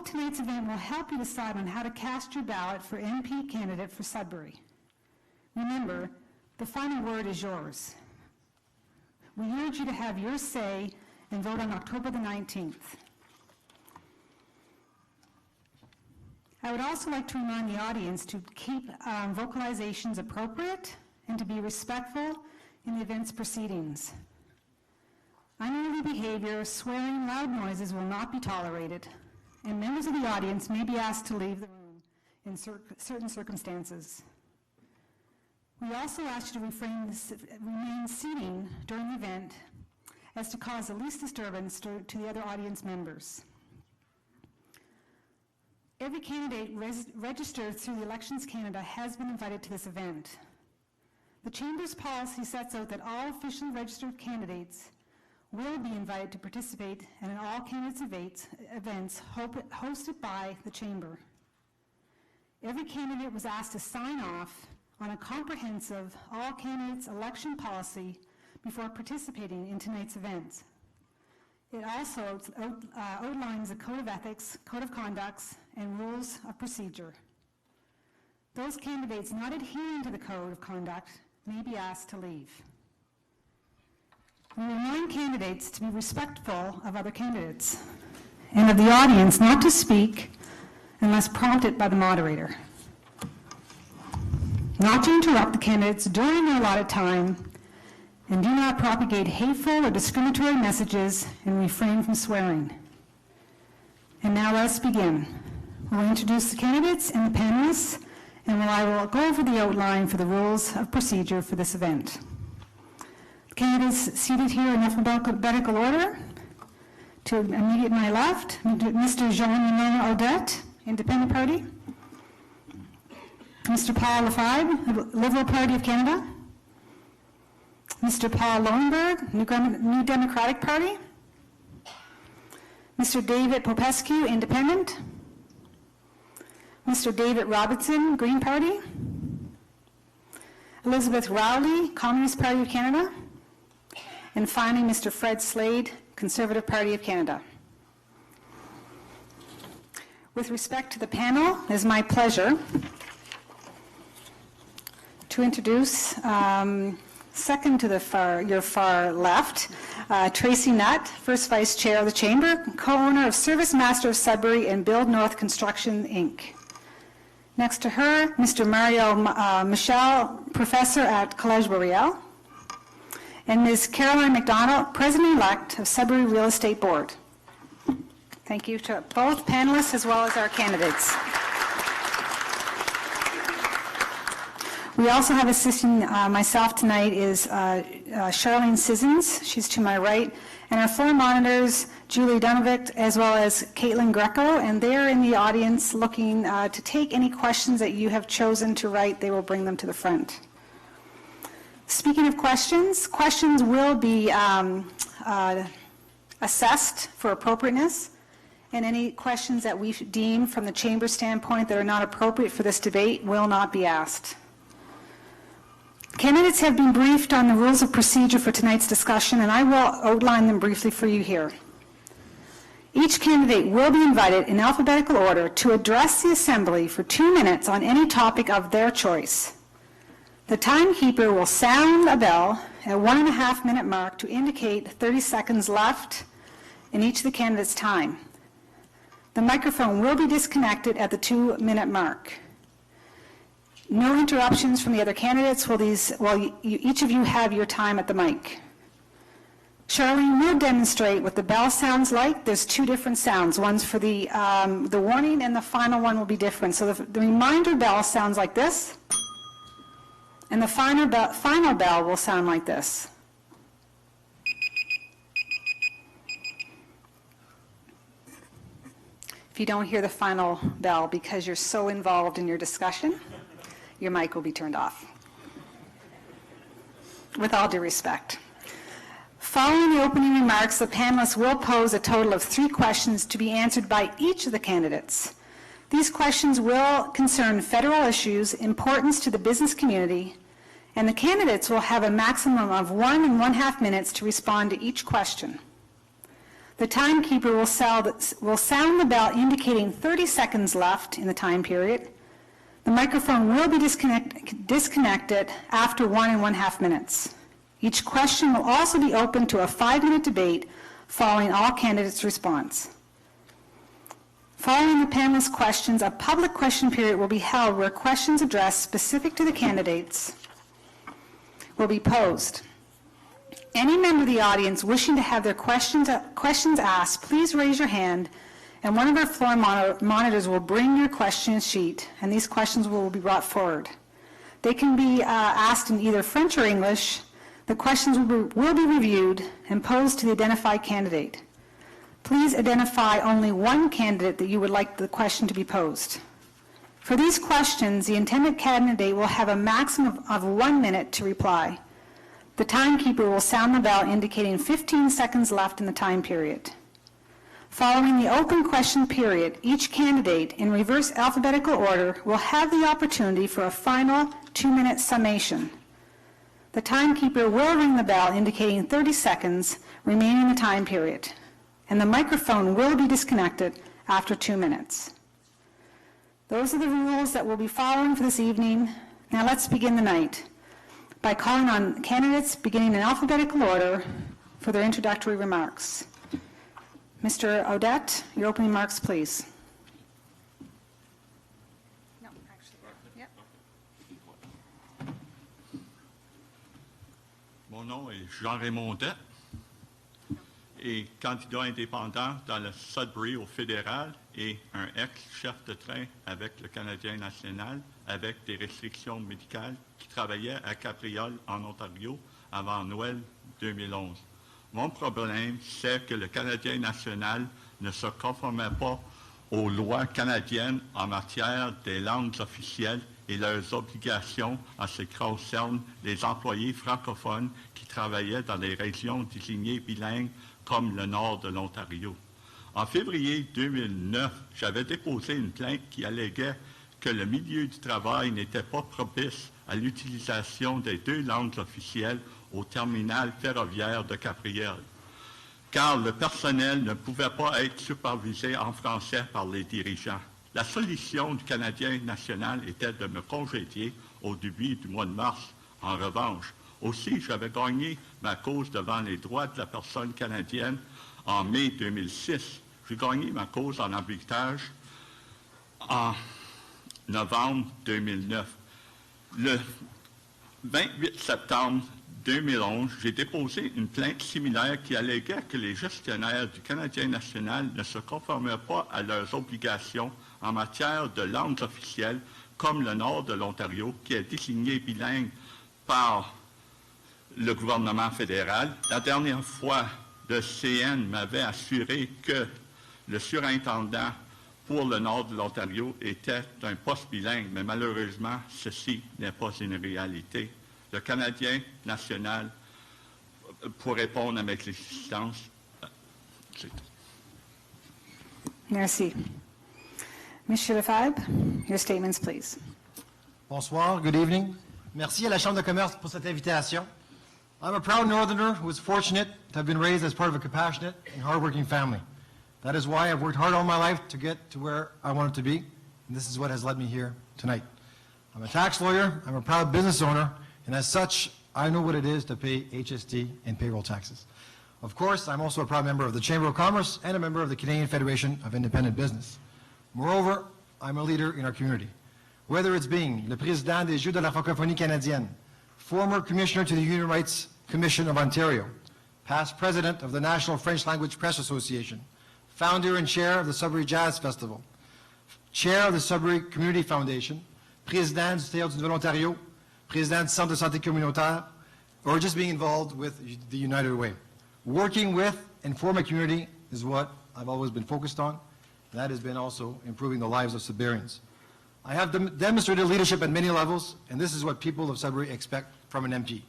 hope tonight's event will help you decide on how to cast your ballot for MP candidate for Sudbury. Remember, the final word is yours. We urge you to have your say and vote on October the 19th. I would also like to remind the audience to keep vocalizations appropriate and to be respectful in the event's proceedings. Unruly behavior, swearing, loud noises will not be tolerated, and members of the audience may be asked to leave the room in certain circumstances. We also ask you to remain seating during the event as to cause the least disturbance to the other audience members. Every candidate registered through the Elections Canada has been invited to this event. The Chamber's policy sets out that all officially registered candidates will be invited to participate in all candidates events hosted by the Chamber. Every candidate was asked to sign off on a comprehensive all candidates election policy before participating in tonight's event. It also outlines a code of ethics, code of conducts, and rules of procedure. Those candidates not adhering to the code of conduct may be asked to leave. We remind candidates to be respectful of other candidates and of the audience not to speak unless prompted by the moderator. Not to interrupt the candidates during their allotted time, and do not propagate hateful or discriminatory messages, and refrain from swearing. And now let's begin. We'll introduce the candidates and the panelists, and I will go over the outline for the rules of procedure for this event. Candidates seated here in alphabetical order. To immediate my left, Mr. Jean-Emmanuel Audette, Independent Party. Mr. Paul Lefebvre, Liberal Party of Canada. Mr. Paul Lowenberg, New Democratic Party. Mr. David Popescu, Independent. Mr. David Robertson, Green Party. Elizabeth Rowley, Communist Party of Canada. And finally, Mr. Fred Slade, Conservative Party of Canada. With respect to the panel, it is my pleasure to introduce, second to your far left, Tracy Nutt, First Vice Chair of the Chamber, co-owner of Service Master of Sudbury and Build North Construction, Inc. Next to her, Mr. Mario Michel, Professor at Collège Boreal, and Ms. Caroline McDonald, President-elect of Sudbury Real Estate Board. Thank you to both panelists as well as our candidates. We also have assisting myself tonight is Charlene Sissons, she's to my right, and our floor monitors, Julie Dunovic, as well as Caitlin Greco, and they're in the audience looking to take any questions that you have chosen to write. They will bring them to the front. Speaking of questions, questions will be assessed for appropriateness, and any questions that we deem from the Chamber standpoint that are not appropriate for this debate will not be asked. Candidates have been briefed on the rules of procedure for tonight's discussion, and I will outline them briefly for you here. Each candidate will be invited in alphabetical order to address the Assembly for 2 minutes on any topic of their choice. The timekeeper will sound a bell at 1.5 minute mark to indicate 30 seconds left in each of the candidates' time. The microphone will be disconnected at the 2 minute mark. No interruptions from the other candidates while each of you have your time at the mic. Charlene will demonstrate what the bell sounds like. There's 2 different sounds. One's for the warning, and the final one will be different. So the reminder bell sounds like this, and the final bell will sound like this. If you don't hear the final bell because you're so involved in your discussion, your mic will be turned off. With all due respect. Following the opening remarks, the panelists will pose a total of 3 questions to be answered by each of the candidates. These questions will concern federal issues, importance to the business community, and the candidates will have a maximum of 1 1/2 minutes to respond to each question. The timekeeper will sound the bell indicating 30 seconds left in the time period. The microphone will be disconnected after 1.5 minutes. Each question will also be open to a 5-minute debate following all candidates' response. Following the panelists' questions, a public question period will be held where questions addressed specific to the candidates will be posed. Any member of the audience wishing to have their questions asked, please raise your hand, and one of our floor monitors will bring your question sheet, and these questions will be brought forward. They can be asked in either French or English. The questions will be reviewed and posed to the identified candidate. Please identify only one candidate that you would like the question to be posed. For these questions, the intended candidate will have a maximum of 1 minute to reply. The timekeeper will sound the bell indicating 15 seconds left in the time period. Following the open question period, each candidate, in reverse alphabetical order, will have the opportunity for a final 2-minute summation. The timekeeper will ring the bell indicating 30 seconds remaining in the time period, and the microphone will be disconnected after 2 minutes. Those are the rules that we'll be following for this evening. Now let's begin the night by calling on candidates beginning in alphabetical order for their introductory remarks. Mr. Odette, your opening remarks, please. No, actually, yep. Mon nom est Jean-Raymond Odette et candidat indépendant dans le Sudbury au fédéral et un ex-chef de train avec le Canadien national avec des restrictions médicales qui travaillait à Cabriole en Ontario avant Noël 2011. Mon problème, c'est que le Canadien national ne se conformait pas aux lois canadiennes en matière des langues officielles et leurs obligations en ce qui concerne les employés francophones qui travaillaient dans les régions désignées bilingues comme le nord de l'Ontario. En février 2009, j'avais déposé une plainte qui alléguait que le milieu du travail n'était pas propice à l'utilisation des 2 langues officielles au terminal ferroviaire de Cabriole, car le personnel ne pouvait pas être supervisé en français par les dirigeants. La solution du Canadien national était de me congédier au début du mois de mars. En revanche, aussi, j'avais gagné ma cause devant les droits de la personne canadienne en mai 2006. J'ai gagné ma cause en arbitrage en novembre 2009. Le 28 septembre 2011, j'ai déposé une plainte similaire qui alléguait que les gestionnaires du Canadien national ne se conformaient pas à leurs obligations en matière de langues officielles, comme le nord de l'Ontario, qui est désigné bilingue par le gouvernement fédéral. La dernière fois, le CN m'avait assuré que le surintendant pour le nord de l'Ontario était un poste bilingue, mais malheureusement, ceci n'est pas une réalité. Le Canadien national, pour répondre à mes exigences, c'est tout. Merci. Monsieur Lefebvre, your statements, please. Bonsoir, good evening. Merci à la Chambre de commerce pour cette invitation. I'm a proud Northerner who is fortunate to have been raised as part of a compassionate and hardworking family. That is why I've worked hard all my life to get to where I wanted to be, and this is what has led me here tonight. I'm a tax lawyer, I'm a proud business owner, and as such, I know what it is to pay HST and payroll taxes. Of course, I'm also a proud member of the Chamber of Commerce and a member of the Canadian Federation of Independent Business. Moreover, I'm a leader in our community. Whether it's being le président des Jeux de la francophonie canadienne, former commissioner to the Human Rights Commission of Ontario, past president of the National French Language Press Association, founder and chair of the Sudbury Jazz Festival, chair of the Sudbury Community Foundation, président du Théâtre du Nouvel-Ontario, président du Centre de santé communautaire, or just being involved with the United Way. Working with and for my community is what I've always been focused on. That has been also improving the lives of Sudburyans. I have demonstrated leadership at many levels, and this is what people of Sudbury expect from an MP.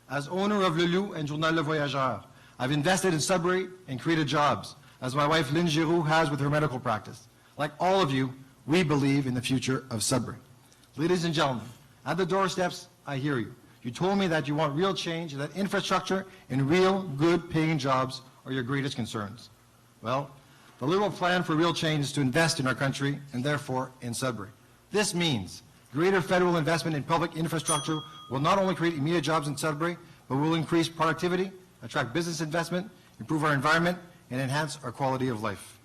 As owner of Le Loup and Journal Le Voyageur, I've invested in Sudbury and created jobs, as my wife Lynn Giroux has with her medical practice. Like all of you, we believe in the future of Sudbury. Ladies and gentlemen, at the doorsteps, I hear you. You told me that you want real change, and that infrastructure and real good paying jobs are your greatest concerns. Well, the Liberal plan for real change is to invest in our country and therefore in Sudbury. This means greater federal investment in public infrastructure will not only create immediate jobs in Sudbury, but will increase productivity, attract business investment, improve our environment, and enhance our quality of life.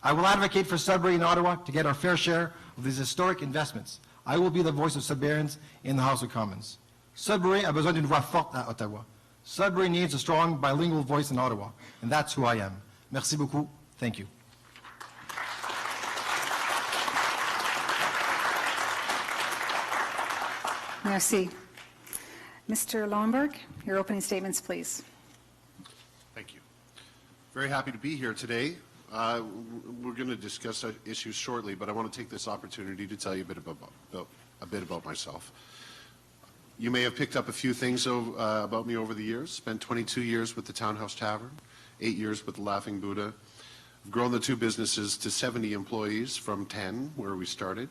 I will advocate for Sudbury and Ottawa to get our fair share of these historic investments. I will be the voice of Sudburyans in the House of Commons. Sudbury a besoin d'une voix forte à Ottawa. Sudbury needs a strong bilingual voice in Ottawa, and that's who I am. Merci beaucoup. Thank you. Merci. Mr. Lowenberg, your opening statements, please. Thank you. Very happy to be here today. We're going to discuss issues shortly, but I want to take this opportunity to tell you a bit about myself. You may have picked up a few things about me over the years. Spent 22 years with the Townhouse Tavern, 8 years with the Laughing Buddha. I've grown the two businesses to 70 employees from 10, where we started.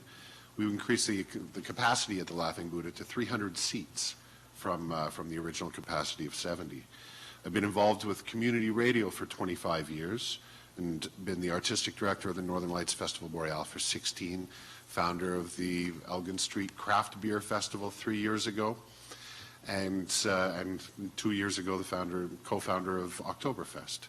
We increased the capacity at the Laughing Buddha to 300 seats from the original capacity of 70. I've been involved with community radio for 25 years and been the artistic director of the Northern Lights Festival Boreal for 16, founder of the Elgin Street Craft Beer Festival 3 years ago, and 2 years ago the co-founder of Oktoberfest.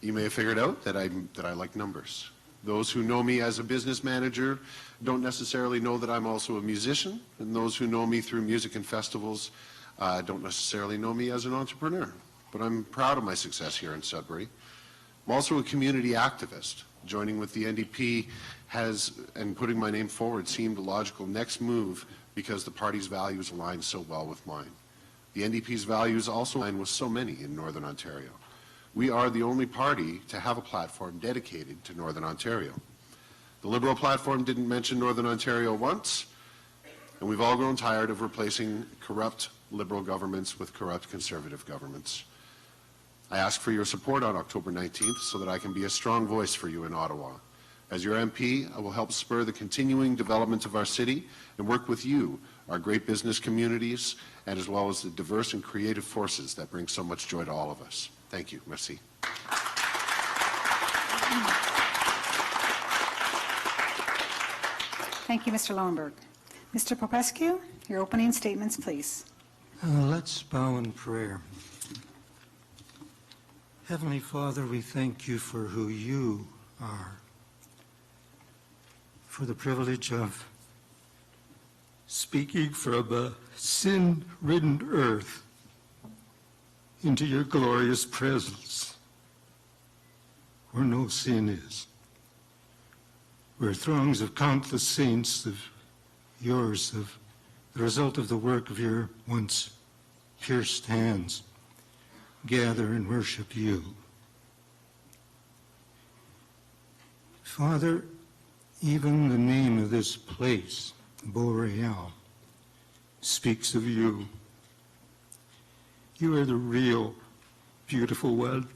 You may have figured out that I like numbers. Those who know me as a business manager don't necessarily know that I'm also a musician, and those who know me through music and festivals don't necessarily know me as an entrepreneur. But I'm proud of my success here in Sudbury. I'm also a community activist. Joining with the NDP and putting my name forward seemed a logical next move because the party's values align so well with mine. The NDP's values also align with so many in Northern Ontario. We are the only party to have a platform dedicated to Northern Ontario. The Liberal platform didn't mention Northern Ontario once, and we've all grown tired of replacing corrupt Liberal governments with corrupt Conservative governments. I ask for your support on October 19th so that I can be a strong voice for you in Ottawa. As your MP, I will help spur the continuing development of our city and work with you, our great business communities, and as well as the diverse and creative forces that bring so much joy to all of us. Thank you. Merci. Thank you, Mr. Lowenberg. Mr. Popescu, your opening statements, please. Let's bow in prayer. Heavenly Father, we thank you for who you are, for the privilege of speaking from a sin-ridden earth into your glorious presence, where no sin is, where throngs of countless saints of yours, of the result of the work of your once pierced hands, gather and worship you. Father, even the name of this place, Boreal, speaks of you. You are the real, beautiful one.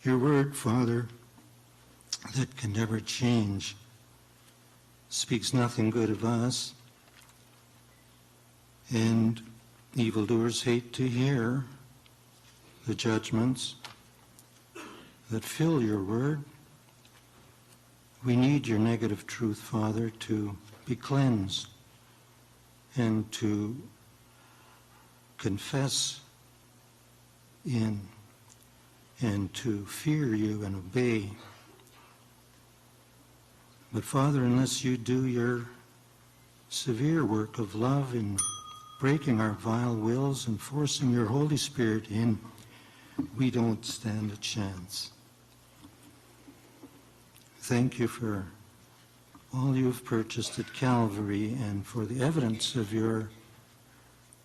Your word, Father, that can never change, speaks nothing good of us, and evildoers hate to hear the judgments that fill your word. We need your negative truth, Father, to be cleansed and to confess in and to fear you and obey. But Father, unless you do your severe work of love in breaking our vile wills and forcing your Holy Spirit in, we don't stand a chance. Thank you for all you have purchased at Calvary and for the evidence of your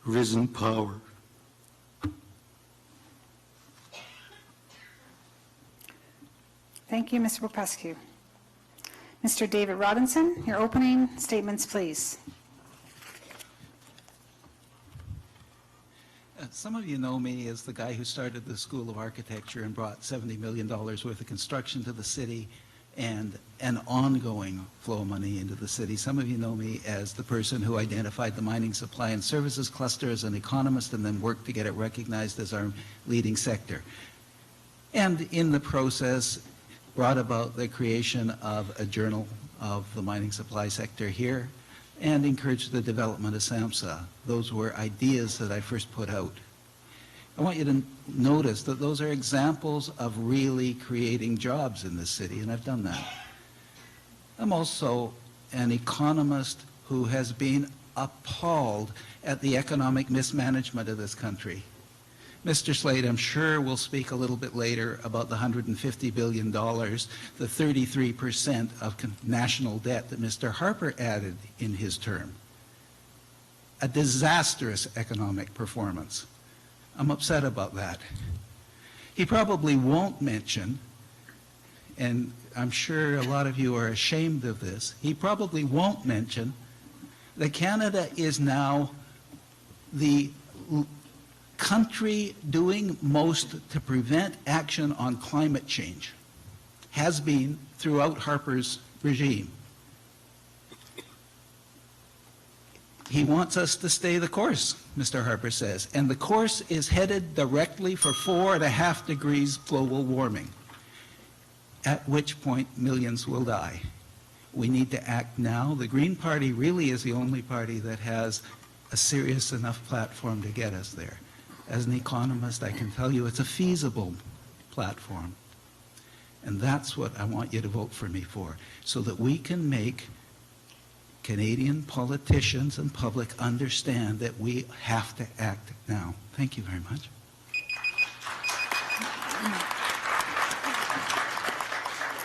risen power. Thank you, Mr. Popescu. Mr. David Robinson, your opening statements, please. Some of you know me as the guy who started the School of Architecture and brought $70 million worth of construction to the city and an ongoing flow of money into the city. Some of you know me as the person who identified the mining supply and services cluster as an economist and then worked to get it recognized as our leading sector. And in the process, brought about the creation of a journal of the mining supply sector here and encouraged the development of SAMHSA. Those were ideas that I first put out. I want you to notice that those are examples of really creating jobs in this city, and I've done that. I'm also an economist who has been appalled at the economic mismanagement of this country. Mr. Slade, I'm sure, will speak a little bit later about the $150 billion, the 33% of national debt that Mr. Harper added in his term. A disastrous economic performance. I'm upset about that. He probably won't mention, and I'm sure a lot of you are ashamed of this, he probably won't mention that Canada is now the country doing most to prevent action on climate change, has been throughout Harper's regime. He wants us to stay the course, Mr. Harper says, and the course is headed directly for 4.5 degrees global warming, at which point millions will die. We need to act now. The Green Party really is the only party that has a serious enough platform to get us there. As an economist, I can tell you it's a feasible platform. And that's what I want you to vote for me for, so that we can make Canadian politicians and public understand that we have to act now. Thank you very much.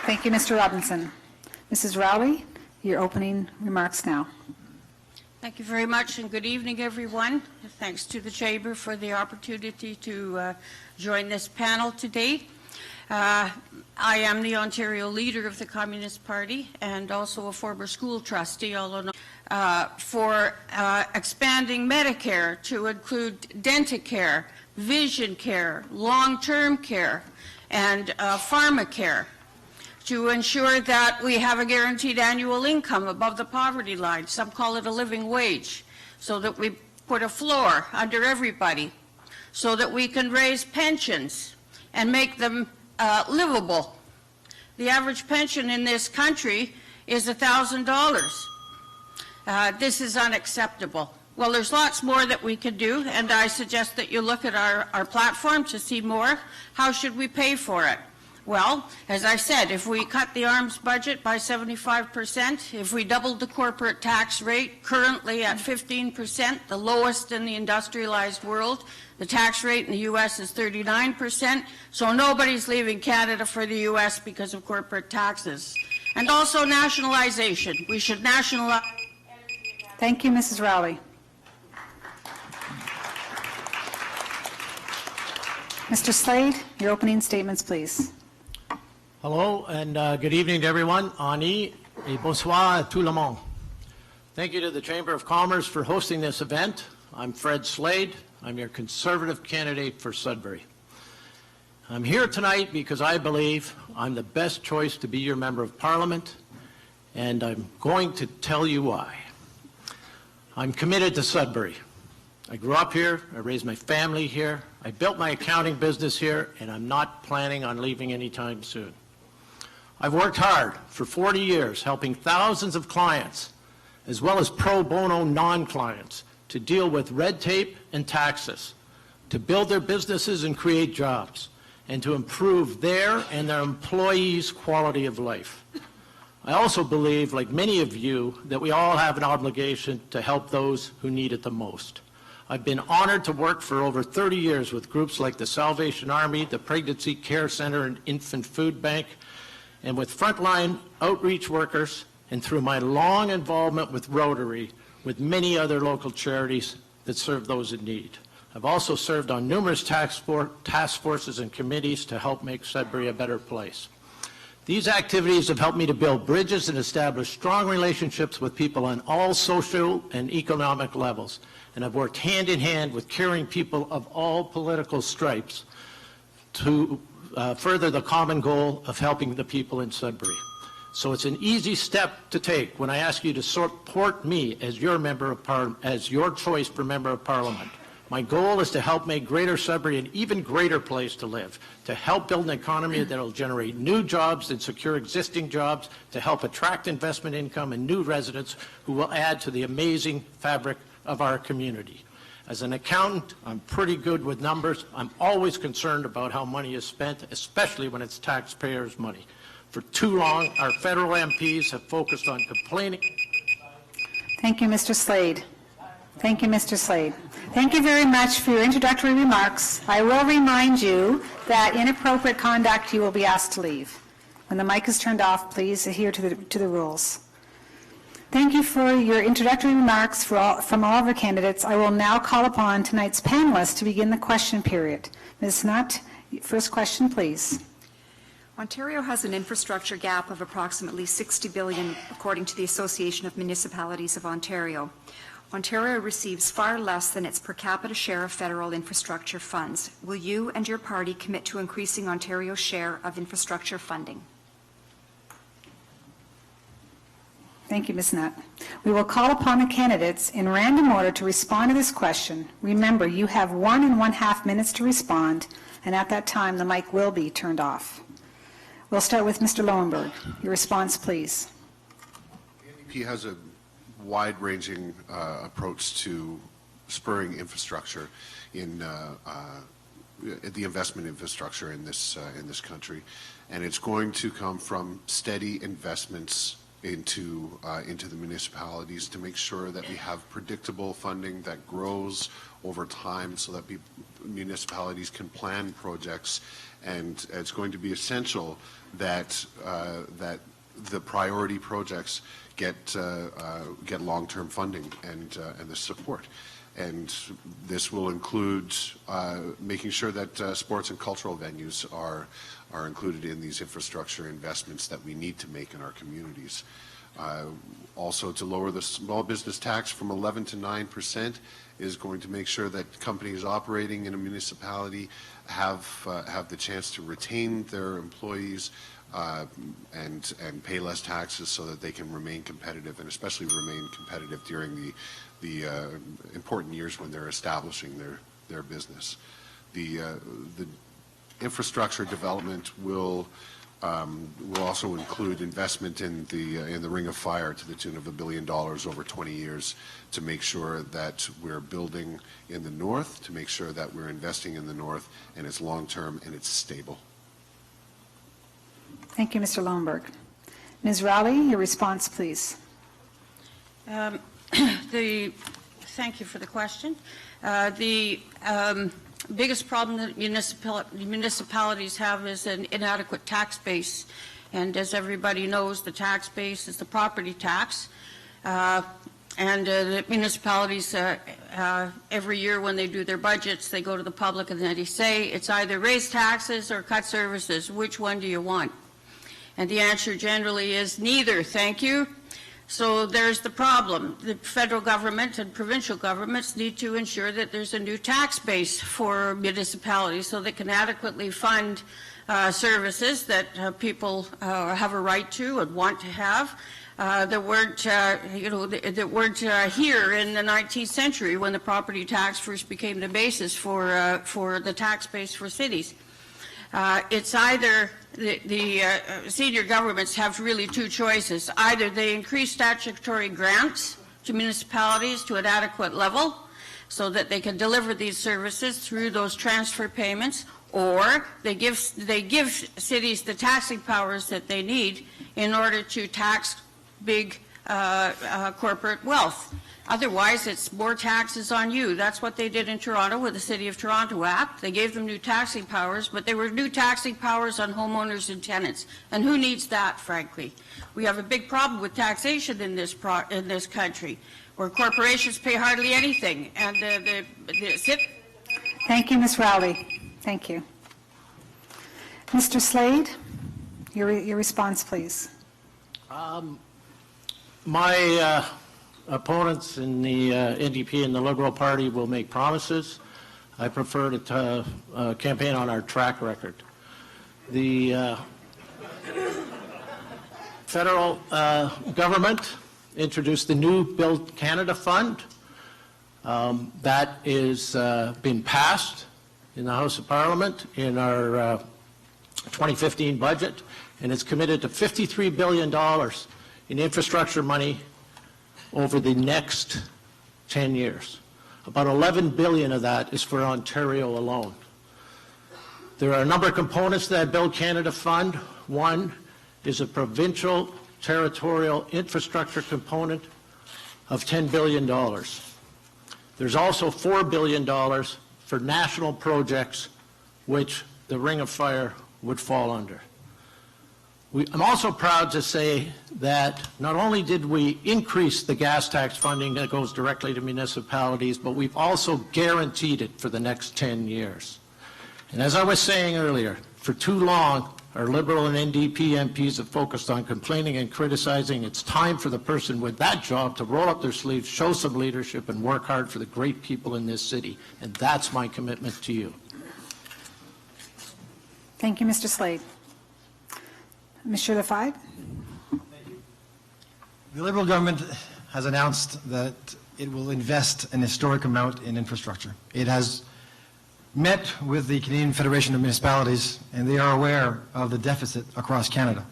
Thank you, Mr. Robinson. Mrs. Rowley, your opening remarks now. Thank you very much, and good evening, everyone. Thanks to the Chamber for the opportunity to join this panel today. I am the Ontario leader of the Communist Party and also a former school trustee, although for expanding Medicare to include Dentacare, vision care, long-term care, and pharmacare, to ensure that we have a guaranteed annual income above the poverty line. Some call it a living wage, so that we put a floor under everybody, so that we can raise pensions and make them livable. The average pension in this country is $1,000. This is unacceptable. Well, there's lots more that we can do, and I suggest that you look at our platform to see more. How should we pay for it? Well, as I said, if we cut the arms budget by 75%, if we doubled the corporate tax rate, currently at 15%, the lowest in the industrialized world, the tax rate in the U.S. is 39%, so nobody's leaving Canada for the U.S. because of corporate taxes. And also nationalization. We should nationalize. Thank you, Mrs. Rowley. Mr. Slade, your opening statements, please. Hello and good evening to everyone. Ani et bonsoir à tout le monde. Thank you to the Chamber of Commerce for hosting this event. I'm Fred Slade. I'm your Conservative candidate for Sudbury. I'm here tonight because I believe I'm the best choice to be your Member of Parliament, and I'm going to tell you why. I'm committed to Sudbury. I grew up here, I raised my family here, I built my accounting business here, and I'm not planning on leaving anytime soon. I've worked hard for 40 years helping thousands of clients, as well as pro bono non-clients, to deal with red tape and taxes, to build their businesses and create jobs, and to improve their and their employees' quality of life. I also believe, like many of you, that we all have an obligation to help those who need it the most. I've been honored to work for over 30 years with groups like the Salvation Army, the Pregnancy Care Center and Infant Food Bank, and with frontline outreach workers, and through my long involvement with Rotary, with many other local charities that serve those in need. I've also served on numerous task forces and committees to help make Sudbury a better place. These activities have helped me to build bridges and establish strong relationships with people on all social and economic levels, and I've worked hand in hand with caring people of all political stripes to further the common goal of helping the people in Sudbury. So it's an easy step to take when I ask you to support me as your member of as your choice for member of parliament. My goal is to help make Greater Sudbury an even greater place to live, to help build an economy that will generate new jobs and secure existing jobs, to help attract investment income and new residents who will add to the amazing fabric of our community. As an accountant, I'm pretty good with numbers. I'm always concerned about how money is spent, especially when it's taxpayers' money. For too long, our federal MPs have focused on complaining. Thank you, Mr. Slade. Thank you, Mr. Slade. Thank you very much for your introductory remarks. I will remind you that inappropriate conduct, you will be asked to leave. When the mic is turned off, please adhere to the rules. Thank you for your introductory remarks from all of our candidates. I will now call upon tonight's panelists to begin the question period. Ms. Nutt, first question, please. Ontario has an infrastructure gap of approximately $60 billion, according to the Association of Municipalities of Ontario. Ontario receives far less than its per capita share of federal infrastructure funds. Will you and your party commit to increasing Ontario's share of infrastructure funding? Thank you, Ms. Nutt. We will call upon the candidates in random order to respond to this question. Remember, you have 1 1/2 minutes to respond, and at that time, the mic will be turned off. We'll start with Mr. Lowenberg. Your response, please. The NDP has a wide-ranging approach to spurring infrastructure in the investment infrastructure in this country, and it's going to come from steady investments into the municipalities to make sure that we have predictable funding that grows over time, so that municipalities can plan projects, and it's going to be essential that the priority projects get long-term funding and the support. And this will include making sure that sports and cultural venues are included in these infrastructure investments that we need to make in our communities. Also, to lower the small business tax from 11% to 9% is going to make sure that companies operating in a municipality have the chance to retain their employees and pay less taxes, so that they can remain competitive, and especially remain competitive during the important years when they're establishing their business. The infrastructure development will also include investment in the Ring of Fire to the tune of $1 billion over 20 years, to make sure that we're building in the north, to make sure that we're investing in the north, and it's long-term and it's stable. Thank you, Mr. Lowenberg. Ms. Rowley, your response, please. Thank you for the question. The biggest problem that municipalities have is an inadequate tax base. And as everybody knows, the tax base is the property tax. And the municipalities, every year when they do their budgets, they go to the public and they say, it's either raise taxes or cut services. Which one do you want? And the answer generally is neither, thank you. So there's the problem. The federal government and provincial governments need to ensure that there's a new tax base for municipalities so they can adequately fund services that people have a right to and want to have. That weren't, that weren't here in the 19th century when the property tax first became the basis for the tax base for cities. It's either the senior governments have really two choices. Either they increase statutory grants to municipalities to an adequate level so that they can deliver these services through those transfer payments, or they give cities the taxing powers that they need in order to tax big corporate wealth. Otherwise, it's more taxes on you. That's what they did in Toronto with the City of Toronto Act. They gave them new taxing powers, but they were new taxing powers on homeowners and tenants. And who needs that, frankly? We have a big problem with taxation in this country, where corporations pay hardly anything. And Thank you, Ms. Rowley. Thank you. Mr. Slade, your response, please. My opponents in the NDP and the Liberal Party will make promises. I prefer to campaign on our track record. The federal government introduced the new Build Canada Fund. That is been passed in the House of Parliament in our 2015 budget, and it's committed to $53 billion in infrastructure money over the next 10 years. About $11 billion of that is for Ontario alone. There are a number of components to that Build Canada Fund. One is a provincial territorial infrastructure component of $10 billion. There's also $4 billion for national projects, which the Ring of Fire would fall under. I'm also proud to say that not only did we increase the gas tax funding that goes directly to municipalities, but we've also guaranteed it for the next 10 years. And as I was saying earlier, for too long, our Liberal and NDP MPs have focused on complaining and criticizing. It's time for the person with that job to roll up their sleeves, show some leadership, and work hard for the great people in this city. And that's my commitment to you. Thank you, Mr. Slade. Monsieur Lefebvre? The Liberal government has announced that it will invest an historic amount in infrastructure. It has met with the Canadian Federation of Municipalities, and they are aware of the deficit across Canada.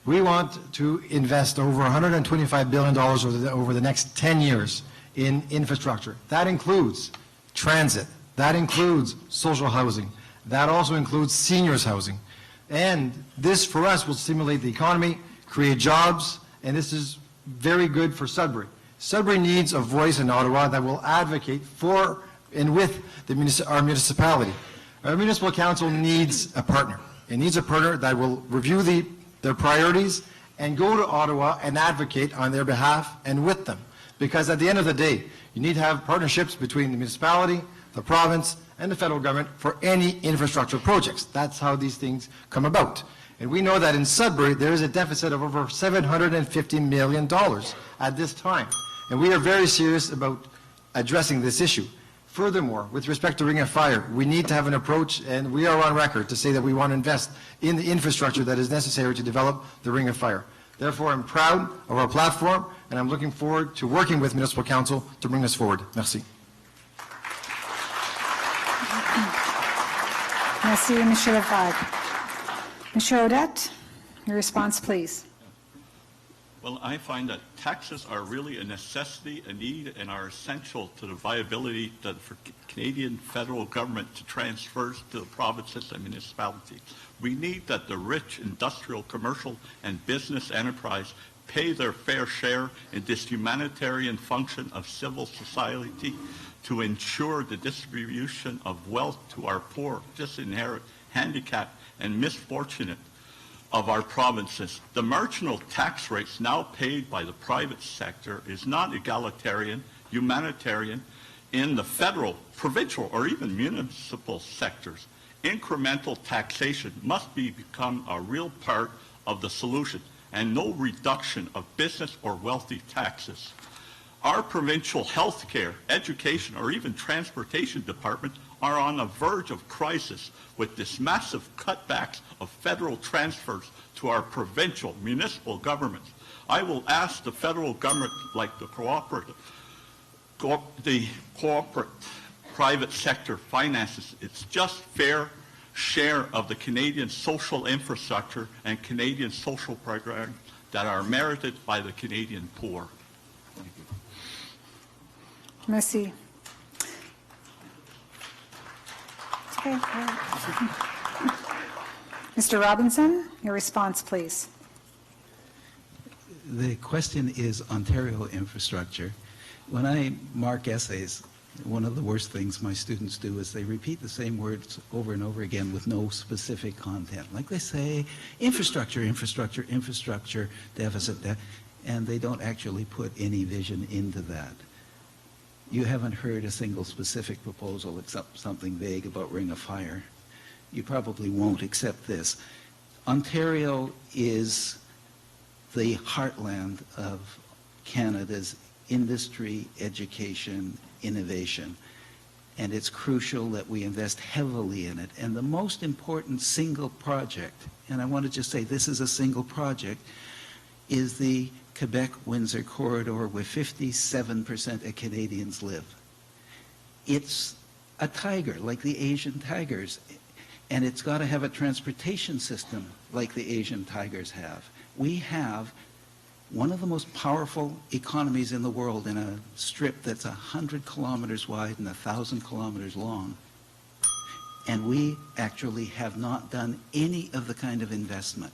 We want to invest over $125 billion over the next 10 years in infrastructure. That includes transit. That includes social housing. That also includes seniors housing. And this, for us, will stimulate the economy, create jobs, and this is very good for Sudbury. Sudbury needs a voice in Ottawa that will advocate for and with our municipality. Our municipal council needs a partner. It needs a partner that will review their priorities and go to Ottawa and advocate on their behalf and with them. Because at the end of the day, you need to have partnerships between the municipality, the province, and the federal government for any infrastructure projects. That's how these things come about. And we know that in Sudbury, there is a deficit of over $750 million at this time. And we are very serious about addressing this issue. Furthermore, with respect to Ring of Fire, we need to have an approach, and we are on record to say that we want to invest in the infrastructure that is necessary to develop the Ring of Fire. Therefore, I'm proud of our platform, and I'm looking forward to working with Municipal Council to bring us forward. Merci. Merci, Monsieur Lefebvre. Monsieur Odette, your response, please. Well, I find that taxes are really a necessity, a need, and are essential to the viability for Canadian federal government to transfer to the provinces and municipalities. We need that the rich industrial, commercial, and business enterprise pay their fair share in this humanitarian function of civil society to ensure the distribution of wealth to our poor, disinherited, handicapped, and misfortunate of our provinces. The marginal tax rates now paid by the private sector is not egalitarian, humanitarian in the federal, provincial, or even municipal sectors. Incremental taxation must become a real part of the solution, and no reduction of business or wealthy taxes. Our provincial health care, education, or even transportation departments are on the verge of crisis with this massive cutbacks of federal transfers to our provincial municipal governments. I will ask the federal government, like the corporate private sector finances, its just fair share of the Canadian social infrastructure and Canadian social programs that are merited by the Canadian poor. Thank you. Merci. Okay. Mr. Robinson, your response, please. The question is Ontario infrastructure. When I mark essays, one of the worst things my students do is they repeat the same words over and over again with no specific content. Like they say, infrastructure, infrastructure, infrastructure, deficit, and they don't actually put any vision into that. You haven't heard a single specific proposal except something vague about Ring of Fire. You probably won't accept this. Ontario is the heartland of Canada's industry, education, innovation, and it's crucial that we invest heavily in it. And the most important single project, and I want to just say this is a single project, is the Quebec-Windsor corridor where 57% of Canadians live. It's a tiger, like the Asian tigers, and it's got to have a transportation system like the Asian tigers have. We have one of the most powerful economies in the world in a strip that's 100 kilometers wide and 1,000 kilometers long. And we actually have not done any of the kind of investment.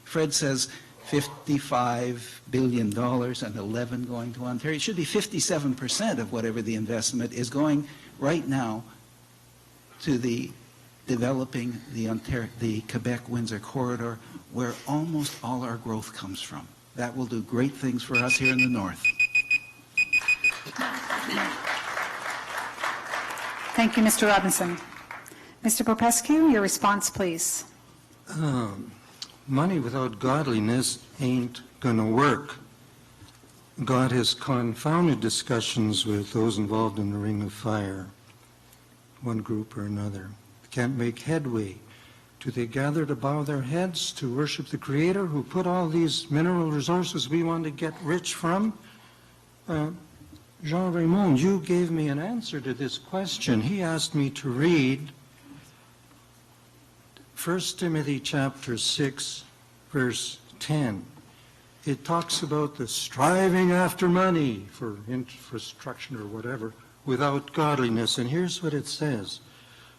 Fred says $55 billion and 11 going to Ontario. It should be 57% of whatever the investment is going right now to the developing the Quebec-Windsor corridor, where almost all our growth comes from. That will do great things for us here in the north. Thank you, Mr. Robinson. Mr. Popescu, your response, please. Money without godliness ain't gonna work. God has confounded discussions with those involved in the ring of fire, one group or another. Can't make headway. Do they gather to bow their heads to worship the Creator who put all these mineral resources we want to get rich from? Jean Raymond, you gave me an answer to this question. He asked me to read 1 Timothy chapter 6, verse 10. It talks about the striving after money for infrastructure or whatever without godliness. And here's what it says.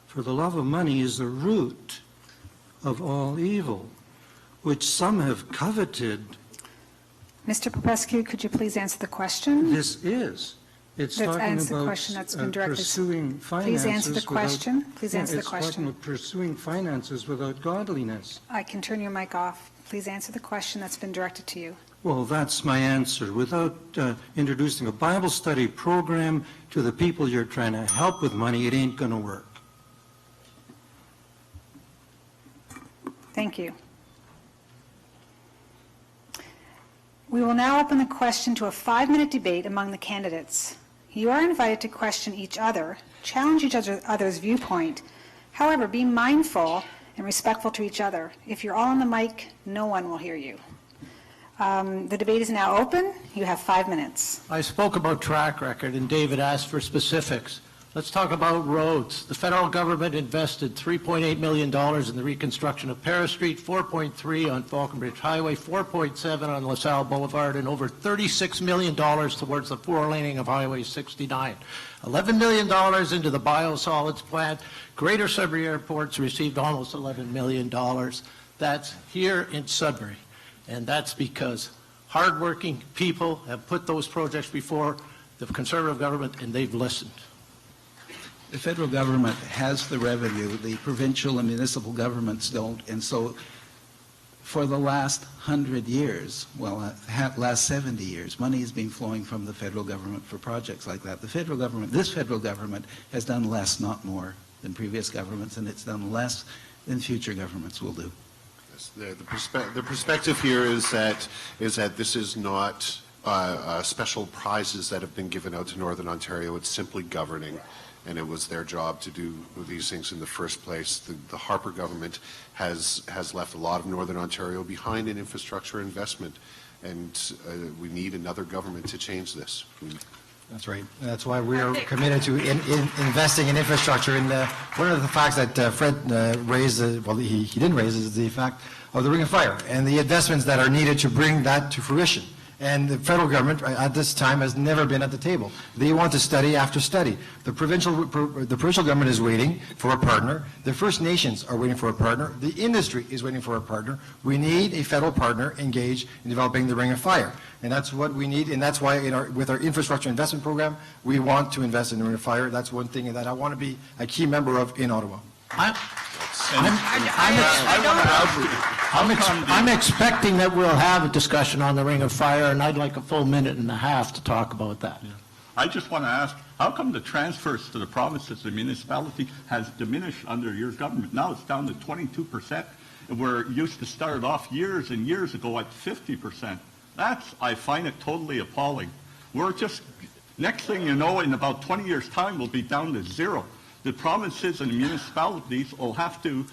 For the love of money is the root of all evil, which some have coveted. Mr. Popescu, could you please answer the question? This is. It's talking about pursuing finances. Please answer the question. Please answer the It's talking question. about pursuing finances without godliness. I can turn your mic off. Please answer the question that's been directed to you. Well, that's my answer. Without introducing a Bible study program to the people you're trying to help with money, it ain't going to work. Thank you. We will now open the question to a 5-minute debate among the candidates. You are invited to question each other, challenge each other's viewpoint. However, be mindful and respectful to each other. If you're all on the mic, no one will hear you. The debate is now open. You have 5 minutes. I spoke about track record, and David asked for specifics. Let's talk about roads. The federal government invested $3.8 million in the reconstruction of Paris Street, $4.3 on Falconbridge Highway, $4.7 on LaSalle Boulevard, and over $36 million towards the 4-laning of Highway 69. $11 million into the biosolids plant. Greater Sudbury Airports received almost $11 million. That's here in Sudbury. And that's because hardworking people have put those projects before the Conservative government, and they've listened. The federal government has the revenue, the provincial and municipal governments don't, and so for the last 100 years, well, last 70 years, money has been flowing from the federal government for projects like that. The federal government, this federal government, has done less, not more, than previous governments, and it's done less than future governments will do. The perspective here is that this is not special prizes that have been given out to Northern Ontario. It's simply governing, and it was their job to do these things in the first place. The Harper government has left a lot of Northern Ontario behind in infrastructure investment, and we need another government to change this. That's right. That's why we are committed to investing in infrastructure. And one of the facts that Fred raised, well, he didn't raise, is the fact of the Ring of Fire and the investments that are needed to bring that to fruition. And the federal government at this time has never been at the table. They want to study after study. The provincial government is waiting for a partner. The First Nations are waiting for a partner. The industry is waiting for a partner. We need a federal partner engaged in developing the Ring of Fire. And that's what we need, and that's why with our infrastructure investment program, we want to invest in the Ring of Fire. That's one thing that I want to be a key member of in Ottawa. I'm expecting that we'll have a discussion on the Ring of Fire, and I'd like a full minute and a half to talk about that. Yeah. I just want to ask, how come the transfers to the provinces and municipality has diminished under your government? Now it's down to 22%, and we're used to start off years and years ago at 50%. I find it totally appalling. We're just, next thing you know, in about 20 years' time, we'll be down to zero. The provinces and municipalities will have to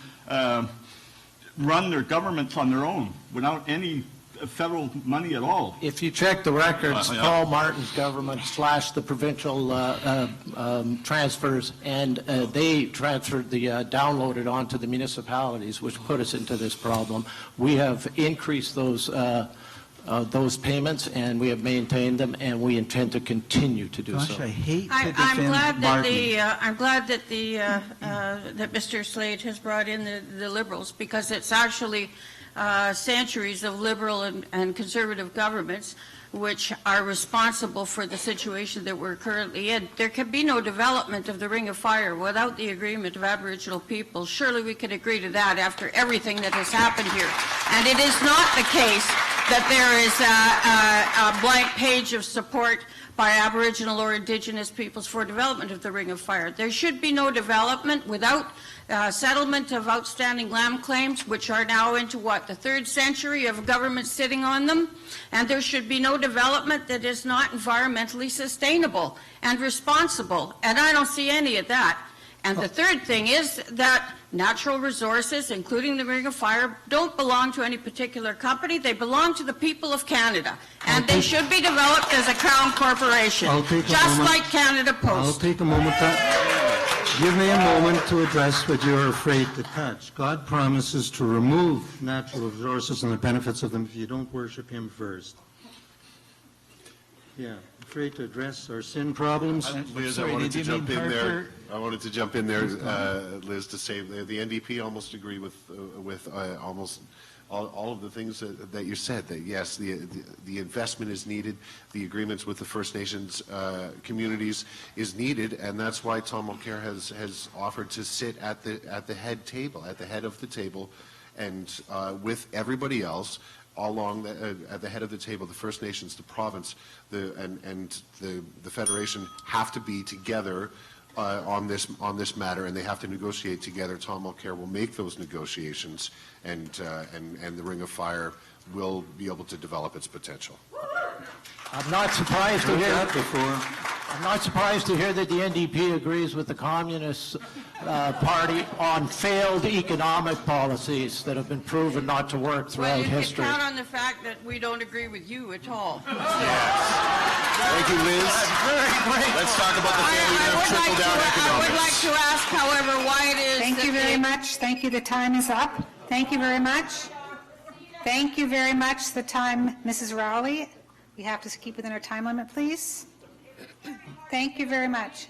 run their governments on their own without any federal money at all. If you check the records, Yeah. Paul Martin's government slashed the provincial transfers, and they transferred downloaded onto the municipalities, which put us into this problem. We have increased those payments, and we have maintained them, and we intend to continue to do Gosh, so. I hate to I'm defend glad that Martin. I'm glad that that Mr. Slade has brought in the Liberals, because it's actually centuries of Liberal and Conservative governments which are responsible for the situation that we're currently in. There can be no development of the Ring of Fire without the agreement of Aboriginal people. Surely we can agree to that after everything that has happened here. And it is not the case that there is a blank page of support by Aboriginal or Indigenous peoples for development of the Ring of Fire. There should be no development without settlement of outstanding land claims, which are now into, what, the third century of government sitting on them. And there should be no development that is not environmentally sustainable and responsible. And I don't see any of that. And the third thing is that natural resources, including the Ring of Fire, don't belong to any particular company. They belong to the people of Canada. And they should be developed as a Crown corporation, just like Canada I'll Post. take a moment give me a moment to address what you're afraid to touch. God promises to remove natural resources and the benefits of them if you don't worship him first. Yeah, afraid to address our sin problems. Liz, Sorry, I wanted did to you jump mean in there. Harper? I wanted to jump in there, Liz, to say the NDP almost agree with almost all of the things that you said. That yes, the investment is needed. The agreements with the First Nations communities is needed, and that's why Tom Mulcair has offered to sit at the head of the table, and with everybody else. Along at the head of the table, the First Nations, the province, and the Federation have to be together on this matter, and they have to negotiate together. Tom Mulcair will make those negotiations, and the Ring of Fire will be able to develop its potential. I'm not surprised to hear that before. I'm not surprised to hear that the NDP agrees with the Communist Party on failed economic policies that have been proven not to work Well, throughout you can history. count on the fact that we don't agree with you at all. Thank you, Liz. Let's talk about the failure of trickle-down I would like economics. to ask, however, why it is Thank you that very the- much. Thank you. The time is up. Thank you very much. Thank you very much. The time, Mrs. Rowley. We have to keep within our time limit, please. Thank you very much.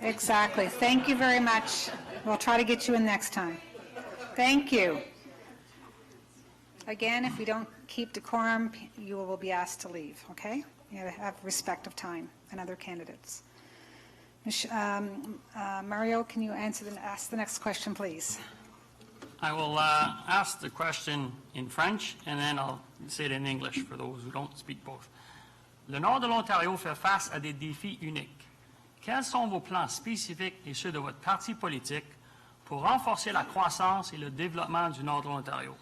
Exactly. Thank you very much. We'll try to get you in next time. Thank you. Again, if we don't keep decorum, you will be asked to leave, okay? You have to have respect of time and other candidates. Mario, can you ask the next question, please? I will ask the question in French, and then I'll say it in English for those who don't speak both. Le nord de l'Ontario fait face à des défis uniques. Quels sont vos plans spécifiques et ceux de votre parti politique pour renforcer la croissance et le développement du nord de l'Ontario?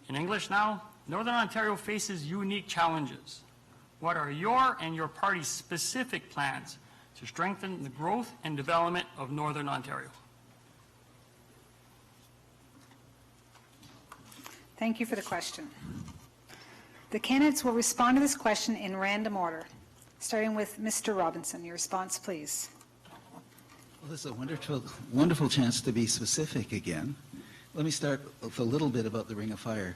In English now, Northern Ontario faces unique challenges. What are your and your party's specific plans to strengthen the growth and development of Northern Ontario? Thank you for the question. The candidates will respond to this question in random order, starting with Mr. Robinson. Your response, please. Well, this is a wonderful chance to be specific again. Let me start with a little bit about the Ring of Fire.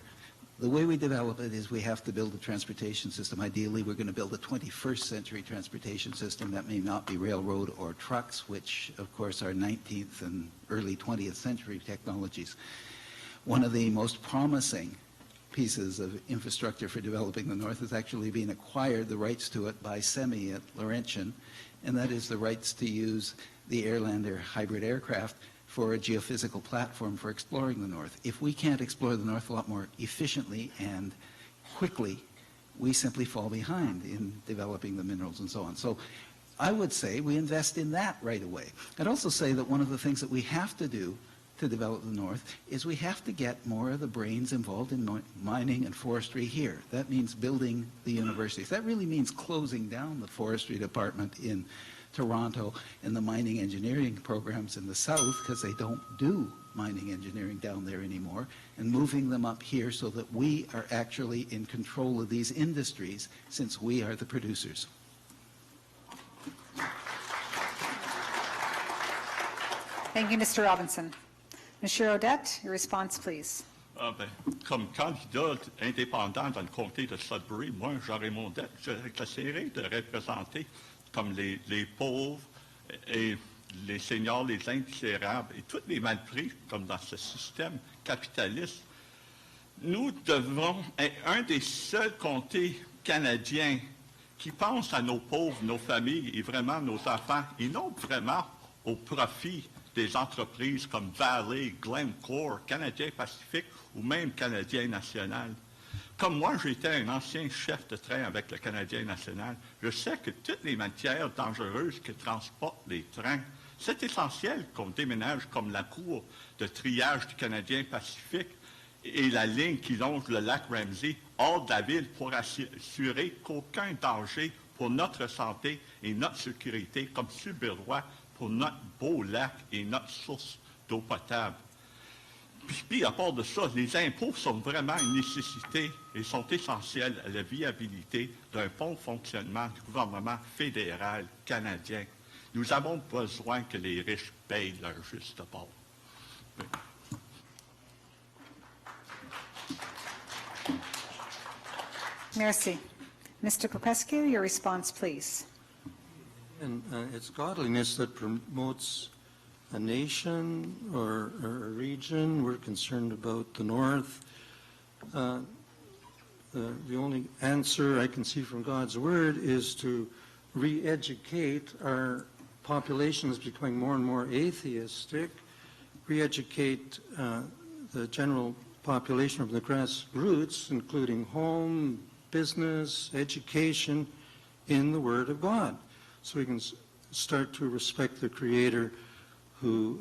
The way we develop it is we have to build a transportation system. Ideally, we're going to build a 21st century transportation system that may not be railroad or trucks, which, of course, are 19th and early 20th century technologies. One of the most promising pieces of infrastructure for developing the North is actually being acquired, the rights to it, by SEMI at Laurentian, and that is the rights to use the Airlander hybrid aircraft for a geophysical platform for exploring the North. If we can't explore the North a lot more efficiently and quickly, we simply fall behind in developing the minerals and so on. So I would say we invest in that right away. I'd also say that one of the things that we have to do to develop the North is we have to get more of the brains involved in mining and forestry here. That means building the universities. That really means closing down the forestry department in Toronto and the mining engineering programs in the south because they don't do mining engineering down there anymore and moving them up here so that we are actually in control of these industries since we are the producers. Thank you, Mr. Robinson. Monsieur Odette, your response, please. Ah ben, comme candidat indépendant dans le comté de Sudbury, moi, j'aurais mon dette. J'essaierai de représenter comme les pauvres et les seniors, les indésirables et tous les mal pris, comme dans ce système capitaliste. Nous devons être un des seuls comtés canadiens qui pensent à nos pauvres, nos familles et vraiment nos enfants, et non vraiment au profit des entreprises comme Valley, Glencore, Canadien Pacifique ou même Canadien National. Comme moi, j'étais un ancien chef de train avec le Canadien National, je sais que toutes les matières dangereuses que transportent les trains, c'est essentiel qu'on déménage comme la cour de triage du Canadien Pacifique et la ligne qui longe le lac Ramsey hors de la ville pour assurer qu'aucun danger pour notre santé et notre sécurité comme Suburois pour notre beau lac et notre source d'eau potable. Puis, à part de ça, les impôts sont vraiment une nécessité et sont essentiels à la viabilité d'un bon fonctionnement du gouvernement fédéral canadien. Nous avons besoin que les riches payent leur juste part. Merci. Mr. Popescu, your response, please. And it's godliness that promotes a nation or a region. We're concerned about the North. The only answer I can see from God's Word is to re-educate our populations becoming more and more atheistic, re-educate the general population of the grassroots, including home, business, education, in the Word of God. So we can start to respect the Creator who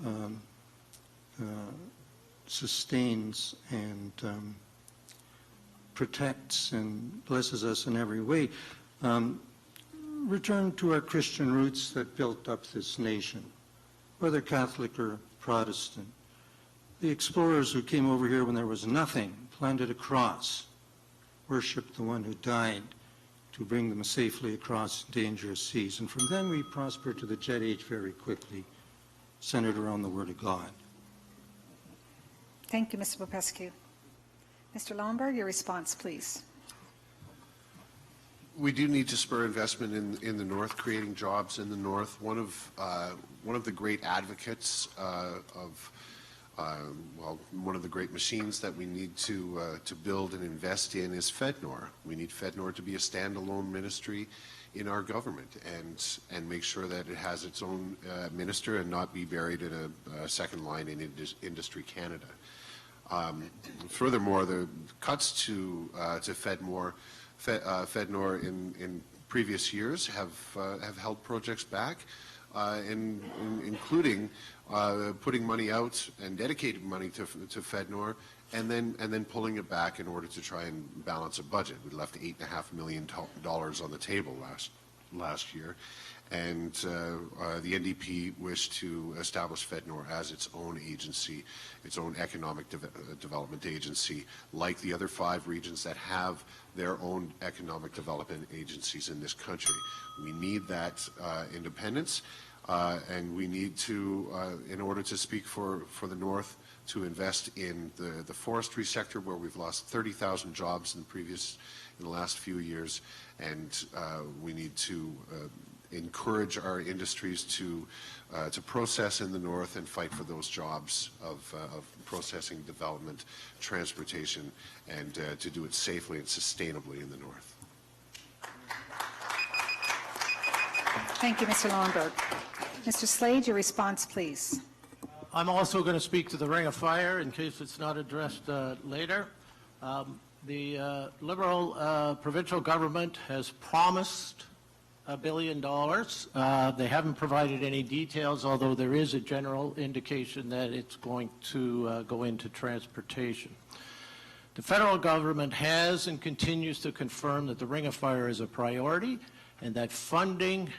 sustains and protects and blesses us in every way. Return to our Christian roots that built up this nation, whether Catholic or Protestant. The explorers who came over here when there was nothing, planted a cross, worshiped the one who died to bring them safely across dangerous seas. And from then we prospered to the jet age very quickly, centered around the Word of God. Thank you, Mr. Popescu. Mr. Lombard, your response, please. We do need to spur investment in the North, creating jobs in the North. One of the great advocates one of the great machines that we need to build and invest in is FedNor. We need FedNor to be a standalone ministry in our government and make sure that it has its own minister and not be buried in a second line in Industry Canada. Furthermore, the cuts to FedNor in previous years have held projects back, including putting money out and dedicated money to FedNor, and then pulling it back in order to try and balance a budget. We left $8.5 million on the table last year, and the NDP wished to establish FedNor as its own agency, its own economic development agency, like the other 5 regions that have their own economic development agencies in this country. We need that independence. And we need to, in order to speak for the North, to invest in the forestry sector, where we've lost 30,000 jobs in the last few years, and we need to encourage our industries to process in the North and fight for those jobs of processing, development, transportation, and to do it safely and sustainably in the North. Thank you, Mr. Lombard. Mr. Slade, your response, please. I'm also going to speak to the Ring of Fire in case it's not addressed later. The Liberal provincial government has promised $1 billion. They haven't provided any details, although there is a general indication that it's going to go into transportation. The federal government has and continues to confirm that the Ring of Fire is a priority and that funding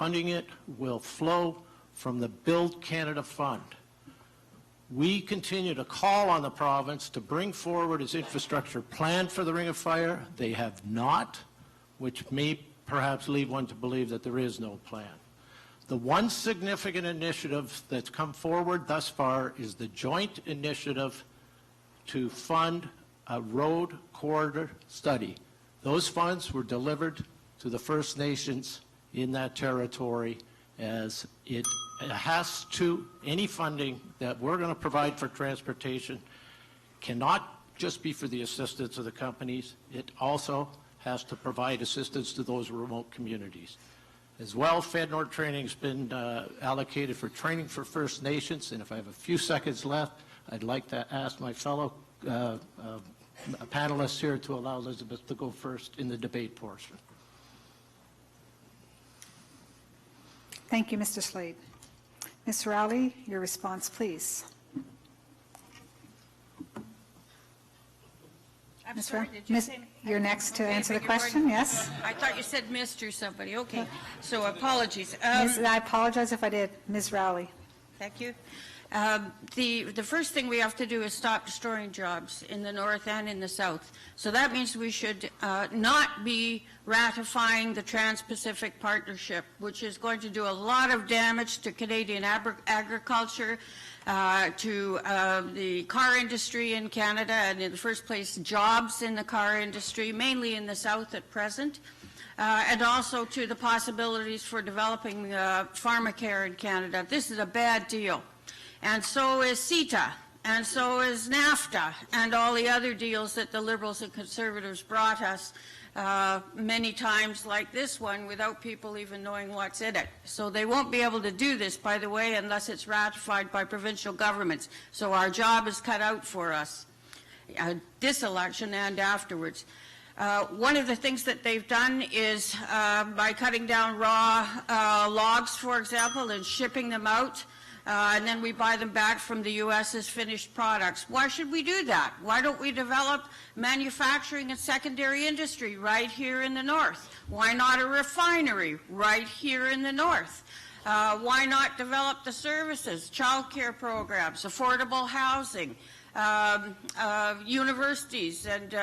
it will flow from the Build Canada Fund. We continue to call on the province to bring forward its infrastructure plan for the Ring of Fire. They have not, which may perhaps lead one to believe that there is no plan. The one significant initiative that's come forward thus far is the joint initiative to fund a road corridor study. Those funds were delivered to the First Nations in that territory, as it has to, any funding that we're going to provide for transportation cannot just be for the assistance of the companies. It also has to provide assistance to those remote communities. As well, FedNord training has been allocated for training for First Nations, and if I have a few seconds left, I'd like to ask my fellow panelists here to allow Elizabeth to go first in the debate portion. Thank you, Mr. Slade. Ms. Rowley, your response, please. I'm Ms. sorry, Rowley, did you say? you're next to Okay, answer the beg your question, pardon. yes? I thought you said Mr. somebody, okay. So apologies. I apologize if I did. Ms. Rowley. Thank you. The first thing we have to do is stop destroying jobs in the north and in the south. So that means we should not be ratifying the Trans-Pacific Partnership, which is going to do a lot of damage to Canadian agriculture, to the car industry in Canada, and in the first place, jobs in the car industry, mainly in the south at present. And also to the possibilities for developing pharmacare in Canada. This is a bad deal. And so is CETA, and so is NAFTA, and all the other deals that the Liberals and Conservatives brought us many times like this one without people even knowing what's in it. So they won't be able to do this, by the way, unless it's ratified by provincial governments. So our job is cut out for us, this election and afterwards. One of the things that they've done is by cutting down raw logs, for example, and shipping them out, and then we buy them back from the U.S. as finished products. Why should we do that? Why don't we develop manufacturing and secondary industry right here in the north? Why not a refinery right here in the north? Why not develop the services, child care programs, affordable housing, universities, and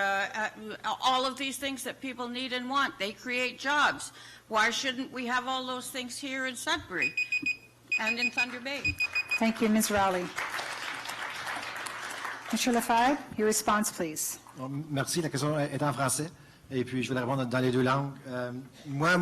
all of these things that people need and want? They create jobs. Why shouldn't we have all those things here in Sudbury and in Thunder Bay? Thank you, Ms. Rowley. Mr. Lefebvre, your response, please. Merci. La question est en français. Et puis, je vais la répondre dans les deux langues. Moi,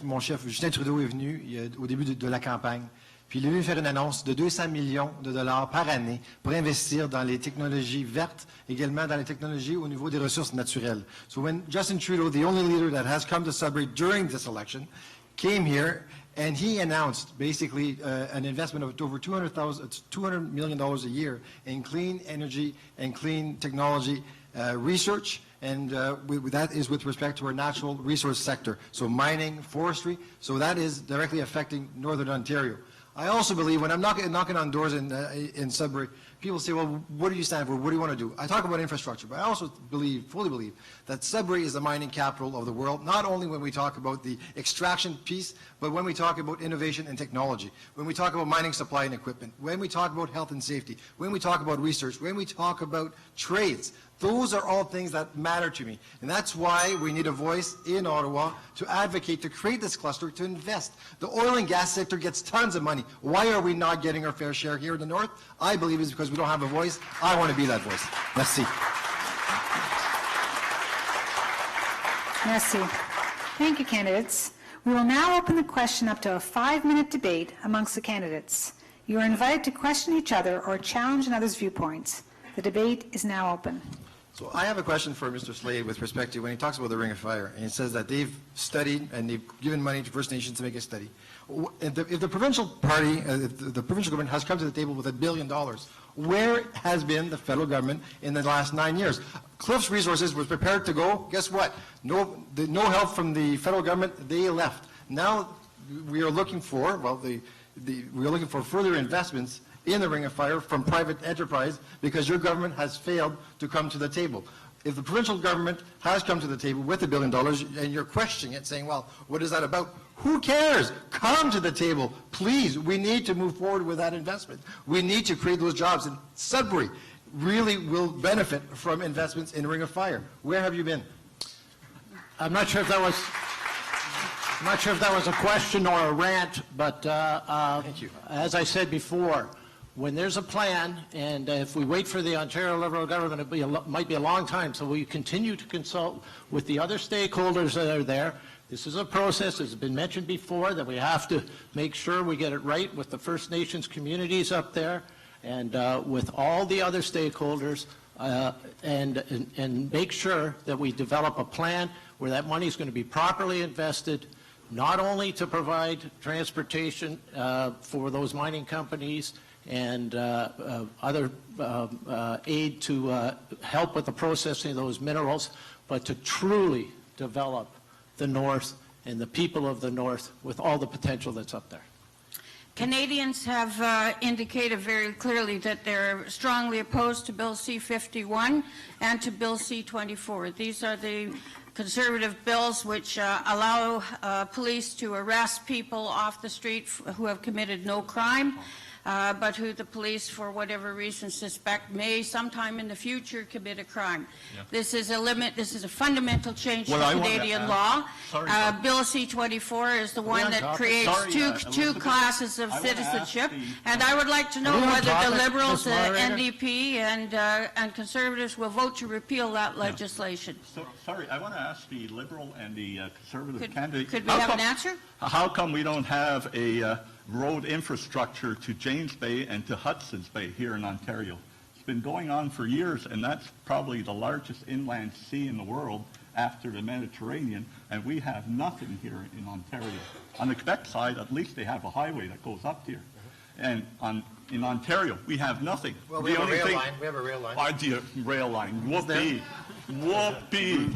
mon chef, Justin Trudeau, est venu au début de la campagne. Puis, il est venu faire une annonce de 200 millions de dollars par année pour investir dans les technologies vertes, également dans les technologies au niveau des ressources naturelles. So when Justin Trudeau, the only leader that has come to Sudbury during this election, came here, and he announced basically an investment of over $200 million a year in clean energy and clean technology research, and that is with respect to our natural resource sector, so mining, forestry, so that is directly affecting Northern Ontario. I also believe, when I'm knocking on doors in Sudbury, people say, well, what do you stand for? What do you want to do? I talk about infrastructure, but I also fully believe that Sudbury is the mining capital of the world, not only when we talk about the extraction piece, but when we talk about innovation and technology, when we talk about mining supply and equipment, when we talk about health and safety, when we talk about research, when we talk about trades. Those are all things that matter to me. And that's why we need a voice in Ottawa to advocate, to create this cluster, to invest. The oil and gas sector gets tons of money. Why are we not getting our fair share here in the north? I believe it's because we don't have a voice. I want to be that voice. Merci. Merci. Thank you, candidates. We will now open the question up to a 5-minute debate amongst the candidates. You are invited to question each other or challenge another's viewpoints. The debate is now open. So I have a question for Mr. Slade with respect to when he talks about the Ring of Fire, and he says that they've studied and they've given money to First Nations to make a study. If the provincial party, if the provincial government has come to the table with $1 billion, where has been the federal government in the last 9 years? Cliffs Resources was prepared to go. Guess what? No help from the federal government. They left. Now we are looking for, we are looking for further investments in the Ring of Fire from private enterprise because your government has failed to come to the table. if the provincial government has come to the table with $1 billion and you're questioning it, saying, well, what is that about? Who cares? Come to the table, please. We need to move forward with that investment. We need to create those jobs. And Sudbury really will benefit from investments in Ring of Fire. Where have you been? I'm not sure if that was a question or a rant, but Thank you. as I said before, when there's a plan, and if we wait for the Ontario Liberal government, it might be a long time, so we continue to consult with the other stakeholders that are there. This is a process, as has been mentioned before, that we have to make sure we get it right with the First Nations communities up there and with all the other stakeholders, and make sure that we develop a plan where that money is going to be properly invested, not only to provide transportation for those mining companies and other aid to help with the processing of those minerals, but to truly develop the North and the people of the North with all the potential that's up there. Canadians have indicated very clearly that they're strongly opposed to Bill C-51 and to Bill C-24. These are the conservative bills which allow police to arrest people off the street who have committed no crime, but who the police, for whatever reason, suspect may sometime in the future commit a crime. Yeah. This is a limit. This is a fundamental change Well, to I want to Canadian ask- law. Sorry, Bill C-24 is the one on that topic? creates Sorry, two Elizabeth. classes of I wanna ask citizenship, the- and I would like to know Are we on whether the topic, Liberals, Ms. Moderator? NDP, and Conservatives will vote to repeal that legislation. So, sorry, I want to ask the Liberal and the Conservative Could candidate. we how have come- an answer? How come we don't have a road infrastructure to James Bay and to Hudson's Bay here in Ontario? It's been going on for years, and that's probably the largest inland sea in the world after the Mediterranean, and we have nothing here in Ontario. On the Quebec side, at least they have a highway that goes up here. And in Ontario, we have nothing. Well, we The have a only rail thing- line. We have a rail line. Idea, rail line. Whoopee. Whoopee.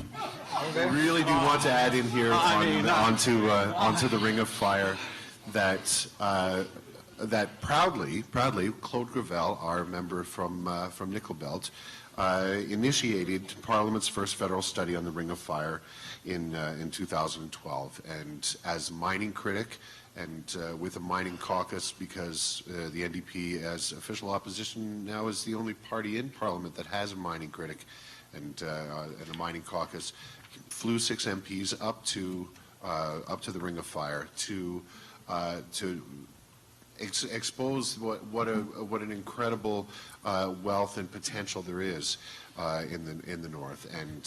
Really do want to add in here onto the Ring of Fire that that proudly Claude Gravel, our member from Nickel Belt, initiated Parliament's first federal study on the Ring of Fire in 2012, and as mining critic and with a mining caucus, because the NDP as official opposition now is the only party in Parliament that has a mining critic and a mining caucus, flew 6 MPs up to the Ring of Fire to expose what an incredible wealth and potential there is in the North, and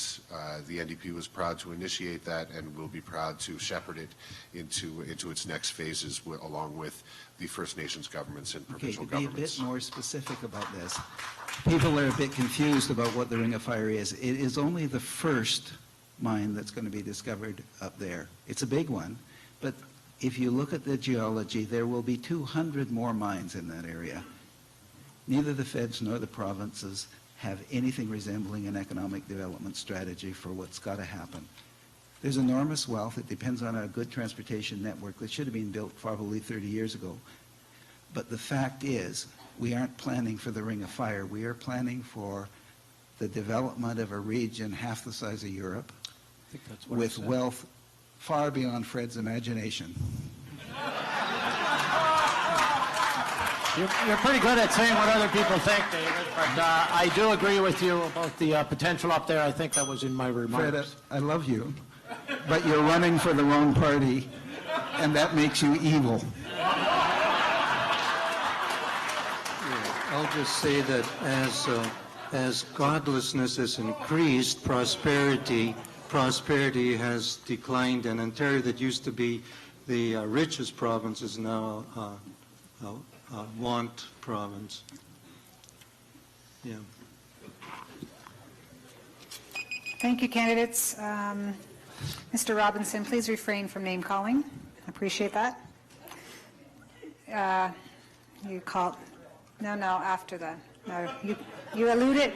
the NDP was proud to initiate that and will be proud to shepherd it into its next phases along with the First Nations governments and provincial Okay, to be a governments. bit more specific about this, people are a bit confused about what the Ring of Fire is. It is only the first mine that's going to be discovered up there. It's a big one, but if you look at the geology, there will be 200 more mines in that area. Neither the feds nor the provinces have anything resembling an economic development strategy for what's got to happen. There's enormous wealth. It depends on a good transportation network that should have been built probably 30 years ago. But the fact is, we aren't planning for the Ring of Fire. We are planning for the development of a region half the size of Europe with wealth far beyond Fred's imagination. You're pretty good at saying what other people think, David, but I do agree with you about the potential up there. I think that was in my remarks. Fred, I love you, but you're running for the wrong party, and that makes you evil. I'll just say that as godlessness has increased, prosperity has declined, and Ontario, that used to be the richest province, is now a want province. Yeah. Thank you, candidates. Mr. Robinson, please refrain from name calling. I appreciate that. You called, no, after that. No, you alluded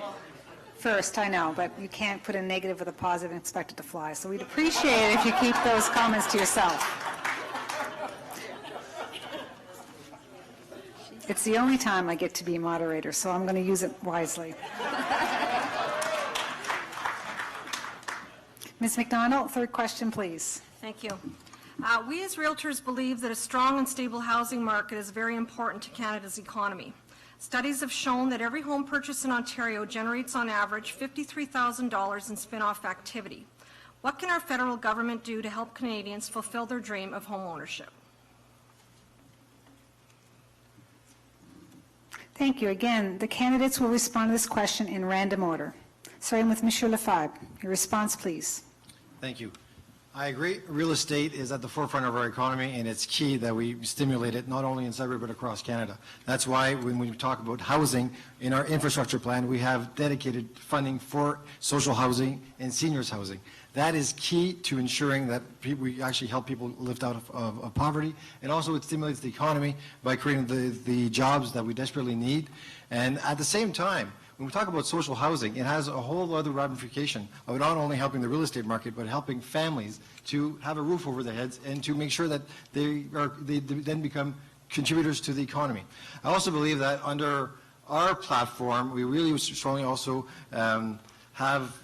first, I know, but you can't put a negative with a positive and expect it to fly. So we'd appreciate it if you keep those comments to yourself. It's the only time I get to be a moderator, so I'm going to use it wisely. Ms. McDonald, third question, please. Thank you. We as realtors believe that a strong and stable housing market is very important to Canada's economy. Studies have shown that every home purchased in Ontario generates on average $53,000 in spin-off activity. What can our federal government do to help Canadians fulfill their dream of home ownership? Thank you. Again, the candidates will respond to this question in random order. Starting with Monsieur Lefebvre. Your response, please. Thank you. I agree. Real estate is at the forefront of our economy, and it's key that we stimulate it not only in Sudbury but across Canada. That's why when we talk about housing in our infrastructure plan, we have dedicated funding for social housing and seniors housing. That is key to ensuring that we actually help people lift out of poverty, and also it stimulates the economy by creating the jobs that we desperately need. And at the same time, when we talk about social housing, it has a whole other ramification of not only helping the real estate market, but helping families to have a roof over their heads and to make sure that they then become contributors to the economy. I also believe that under our platform, we really strongly also have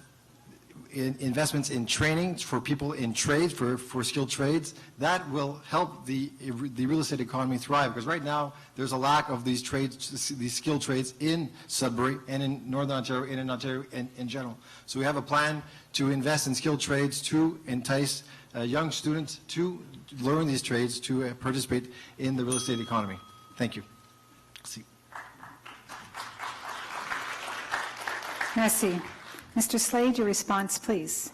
investments in training for people in trades, for skilled trades. That will help the real estate economy thrive, because right now there's a lack of these trades, these skilled trades in Sudbury and in Northern Ontario and in Ontario in general. So we have a plan to invest in skilled trades to entice young students to learn these trades to participate in the real estate economy. Thank you. Merci. Mr. Slade, your response, please.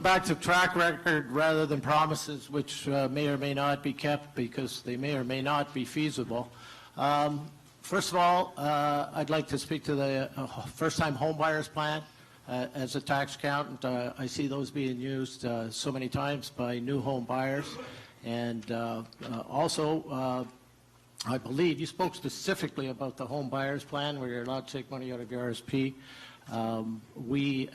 Back to track record rather than promises, which may or may not be kept because they may or may not be feasible. First of all, I'd like to speak to the first-time home buyers plan. As a tax accountant, I see those being used so many times by new home buyers. And also, I believe you spoke specifically about the home buyers plan where you're allowed to take money out of your RSP. We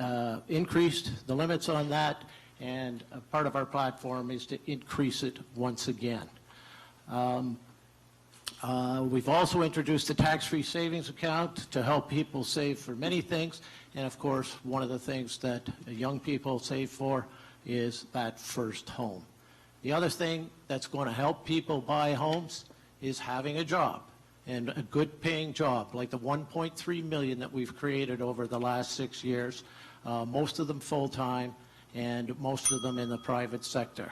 increased the limits on that, and a part of our platform is to increase it once again. We've also introduced a tax-free savings account to help people save for many things, and of course, one of the things that young people save for is that first home. The other thing that's going to help people buy homes is having a job, and a good paying job, like the 1.3 million that we've created over the last 6 years, most of them full-time and most of them in the private sector.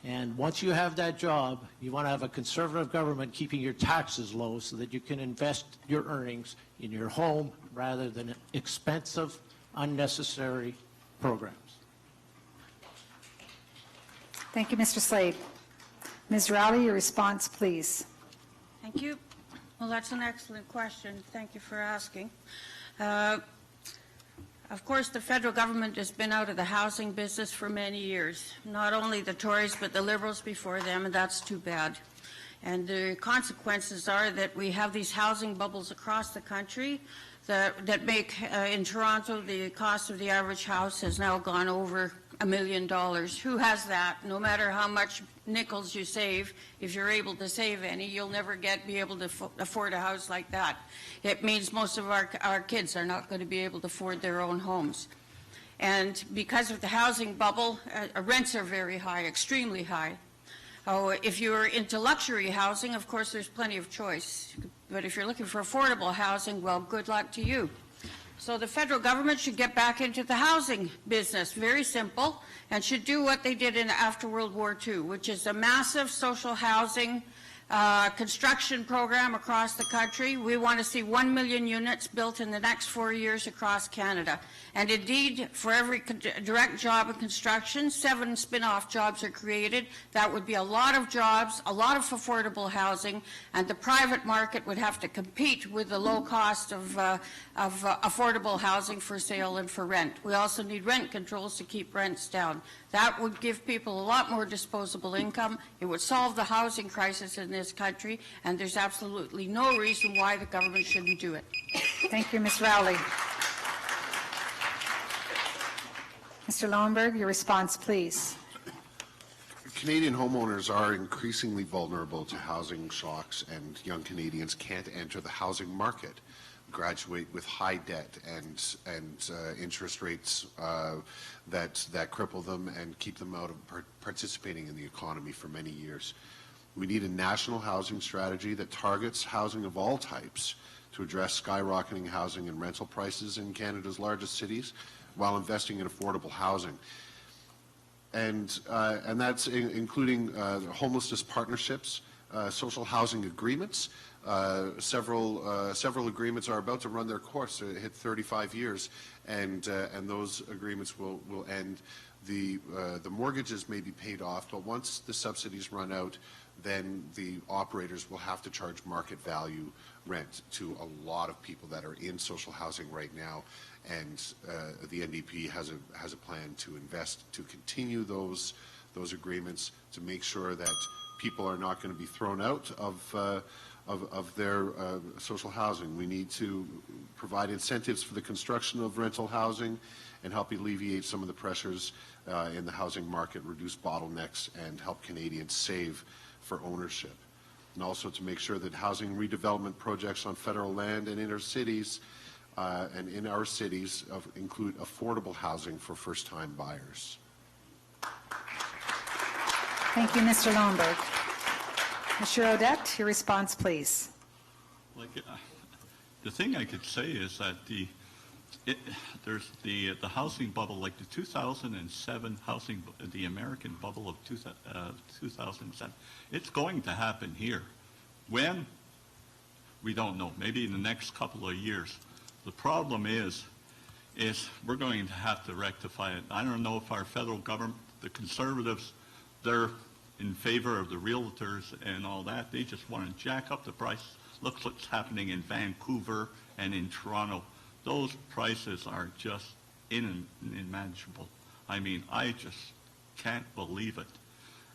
And once you have that job, you want to have a conservative government keeping your taxes low so that you can invest your earnings in your home rather than expensive, unnecessary programs. Thank you, Mr. Slade. Ms. Rowley, your response, please. Thank you. Well, that's an excellent question. Thank you for asking. Of course, the federal government has been out of the housing business for many years. Not only the Tories, but the Liberals before them, and that's too bad. And the consequences are that we have these housing bubbles across the country that make, in Toronto, the cost of the average house has now gone over $1 million. Who has that? No matter how much nickels you save, if you're able to save any, you'll never be able to afford a house like that. It means most of our kids are not going to be able to afford their own homes. And because of the housing bubble, rents are very high, extremely high. Oh, if you're into luxury housing, of course, there's plenty of choice. But if you're looking for affordable housing, well, good luck to you. So the federal government should get back into the housing business, very simple, and should do what they did after World War II, which is a massive social housing construction program across the country. We want to see 1 million units built in the next 4 years across Canada. And indeed, for every direct job in construction, 7 spin-off jobs are created. That would be a lot of jobs, a lot of affordable housing, and the private market would have to compete with the low cost of affordable housing for sale and for rent. We also need rent controls to keep rents down. That would give people a lot more disposable income. It would solve the housing crisis in this country, and there's absolutely no reason why the government shouldn't do it. Thank you, Ms. Rowley. Mr. Lowenberg, your response, please. Canadian homeowners are increasingly vulnerable to housing shocks, and young Canadians can't enter the housing market. graduate with high debt and interest rates that cripple them and keep them out of participating in the economy for many years. We need a national housing strategy that targets housing of all types to address skyrocketing housing and rental prices in Canada's largest cities while investing in affordable housing. And that's including homelessness partnerships, social housing agreements. Several agreements are about to run their course, hit 35 years, and those agreements will end. The mortgages may be paid off, but once the subsidies run out, then the operators will have to charge market value rent to a lot of people that are in social housing right now, and the NDP has a plan to invest to continue those agreements to make sure that people are not going to be thrown out of their social housing. We need to provide incentives for the construction of rental housing and help alleviate some of the pressures in the housing market, reduce bottlenecks, and help Canadians save for ownership. And also to make sure that housing redevelopment projects on federal land and inner cities and in our cities include affordable housing for first-time buyers. Thank you, Mr. Lowenberg. Mr. Odette, your response, please. The thing I could say is that there's the housing bubble, like the 2007 housing, the American bubble of 2007. It's going to happen here. When? We don't know. Maybe in the next couple of years. The problem is we're going to have to rectify it. I don't know if our federal government, the Conservatives, they're in favor of the realtors and all that. They just want to jack up the price. Look what's happening in Vancouver and in Toronto. Those prices are just inimaginable. I mean, I just can't believe it.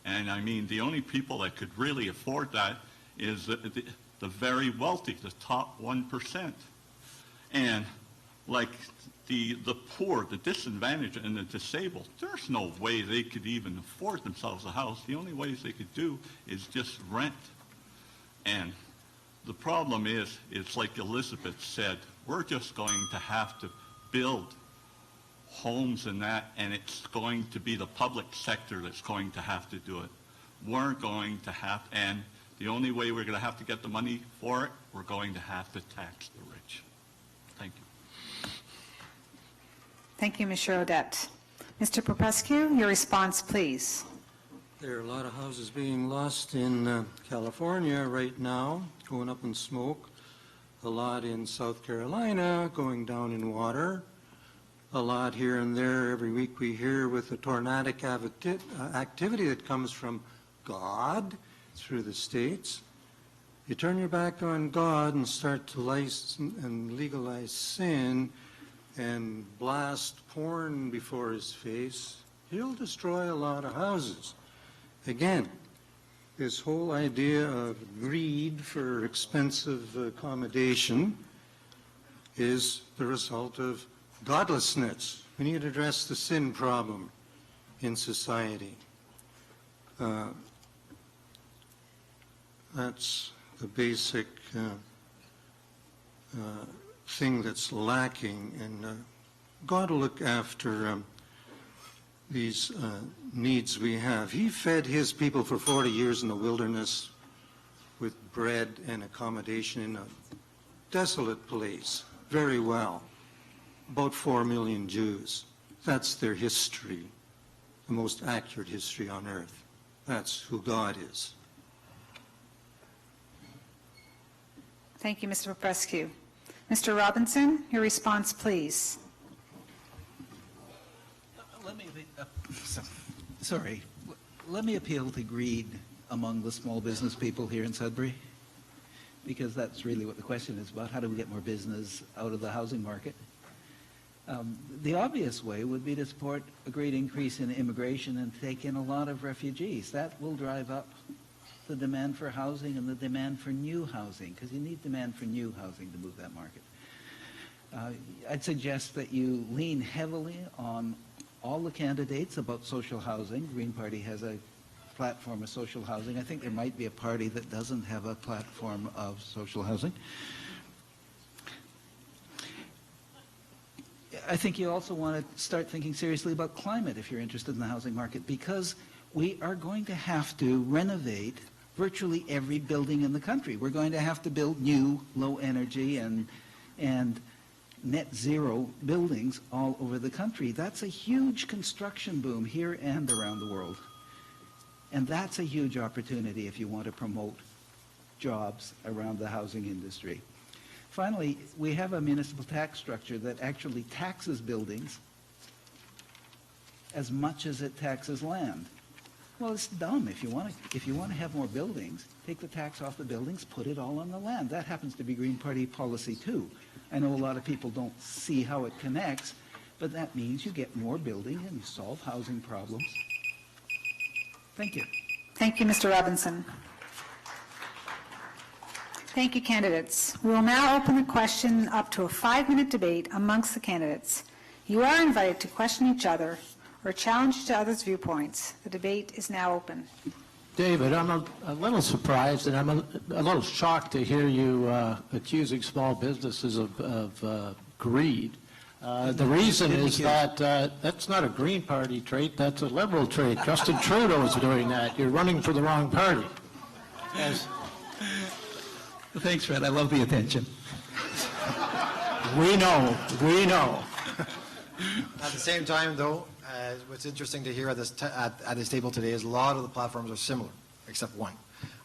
And I mean, the only people that could really afford that is the very wealthy, the top 1%. And like the poor, the disadvantaged, and the disabled, there's no way they could even afford themselves a house. The only ways they could do is just rent. And the problem is, it's like Elizabeth said, we're just going to have to build homes and that, and it's going to be the public sector that's going to have to do it. We're going to have, and the only way we're going to have to get the money for it, we're going to have to tax the rich. Thank you. Thank you, Mr. Odette. Mr. Popescu, your response, please. There are a lot of houses being lost in California right now, going up in smoke. A lot in South Carolina going down in water. A lot here and there every week we hear with the tornadic activity that comes from God through the states. You turn your back on God and start to license and legalize sin and blast porn before his face, he'll destroy a lot of houses. Again, this whole idea of greed for expensive accommodation is the result of godlessness. We need to address the sin problem in society. That's the basic thing that's lacking, and God will look after these needs we have. He fed his people for 40 years in the wilderness with bread and accommodation in a desolate place very well. About 4 million Jews. That's their history, the most accurate history on earth. That's who God is. Thank you, Mr. Popescu. Mr. Robinson, your response, please. Let me appeal to greed among the small business people here in Sudbury, because that's really what the question is about. How do we get more business out of the housing market? The obvious way would be to support a great increase in immigration and take in a lot of refugees. That will drive up the demand for housing and the demand for new housing, because you need demand for new housing to move that market. I'd suggest that you lean heavily on all the candidates about social housing. Green Party has a platform of social housing. I think there might be a party that doesn't have a platform of social housing. I think you also want to start thinking seriously about climate if you're interested in the housing market, because we are going to have to renovate virtually every building in the country. We're going to have to build new low energy and net zero buildings all over the country. That's a huge construction boom here and around the world. And that's a huge opportunity if you want to promote jobs around the housing industry. Finally, we have a municipal tax structure that actually taxes buildings as much as it taxes land. Well, it's dumb. If you want to have more buildings, take the tax off the buildings, put it all on the land. That happens to be Green Party policy too. I know a lot of people don't see how it connects, but that means you get more building and you solve housing problems. Thank you. Thank you, Mr. Robinson. Thank you, candidates. We will now open the question up to a 5-minute debate amongst the candidates. You are invited to question each other or challenge each other's viewpoints. The debate is now open. David, I'm a little surprised and I'm a little shocked to hear you accusing small businesses of greed. The reason is that that's not a Green Party trait, that's a Liberal trait. Justin Trudeau is doing that. You're running for the wrong party. Yes. Thanks, Fred. I love the attention. We know. At the same time, though, what's interesting to hear at this table today is a lot of the platforms are similar, except one,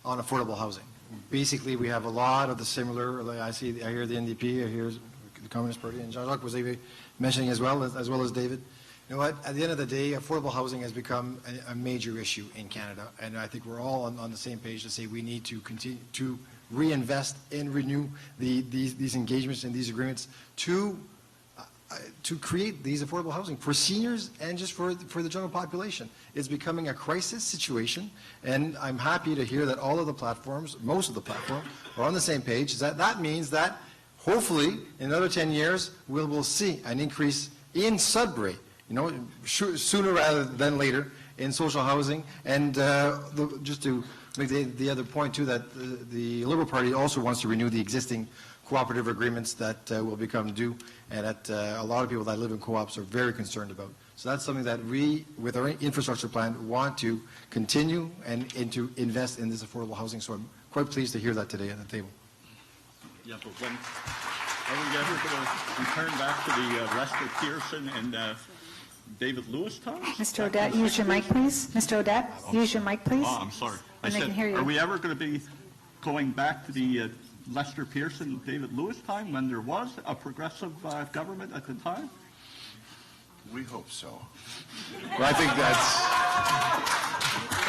on affordable housing. Basically, we have a lot of the similar. I hear the NDP, I hear the Communist Party, and Jean-Luc was even mentioning as well as David. You know what? At the end of the day, affordable housing has become a major issue in Canada, and I think we're all on the same page to say we need to continue to reinvest and renew these engagements and these agreements to create these affordable housing for seniors and just for the general population. It's becoming a crisis situation, and I'm happy to hear that all of the platforms, most of the platforms, are on the same page. That means that hopefully in another 10 years we'll see an increase in Sudbury, sooner rather than later, in social housing. And just to make the other point too, that the Liberal Party also wants to renew the existing cooperative agreements that will become due, and that a lot of people that live in co-ops are very concerned about. So that's something that we, with our infrastructure plan, want to continue and to invest in this affordable housing. So I'm quite pleased to hear that today at the table. Yeah, but when are we ever going to return back to the Lester Pearson and David Lewis times? Mr. Odette, use your mic, please. Mr. Odette, use your mic, please. Oh, I'm sorry. And they can hear you. Are we ever going to be going back to the Lester Pearson, David Lewis time when there was a progressive government at the time? We hope so. Well, I think that's...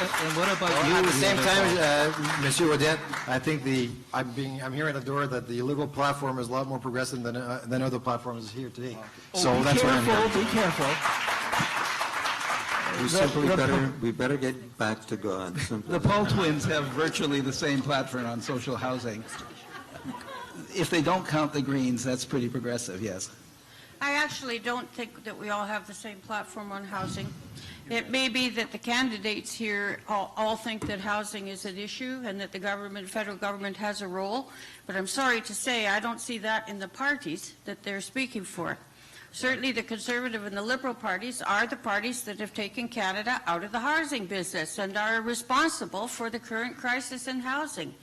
And what about you? At the same time, Monsieur Odette, I think I'm hearing at the door that the Liberal platform is a lot more progressive than other platforms here today. So that's what I'm hearing. Be careful. We better get back to God. The Paul twins have virtually the same platform on social housing. If they don't count the Greens, that's pretty progressive, yes. I actually don't think that we all have the same platform on housing. It may be that the candidates here all think that housing is an issue and that the federal government has a role, but I'm sorry to say I don't see that in the parties that they're speaking for. Certainly the Conservative and the Liberal parties are the parties that have taken Canada out of the housing business and are responsible for the current crisis in housing.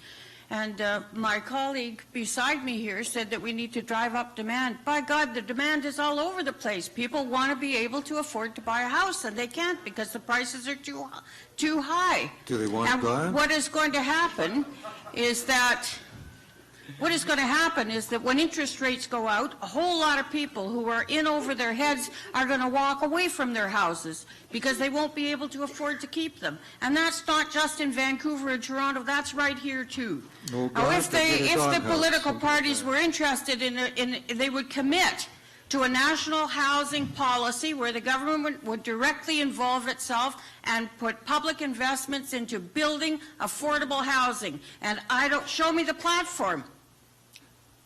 And my colleague beside me here said that we need to drive up demand. By God, the demand is all over the place. People want to be able to afford to buy a house, and they can't because the prices are too high. Do they want God? What is going to happen is that when interest rates go out, a whole lot of people who are in over their heads are going to walk away from their houses because they won't be able to afford to keep them. And that's not just in Vancouver and Toronto, that's right here too. Now, if the political parties were interested in they would commit to a national housing policy where the government would directly involve itself and put public investments into building affordable housing. And show me the platform.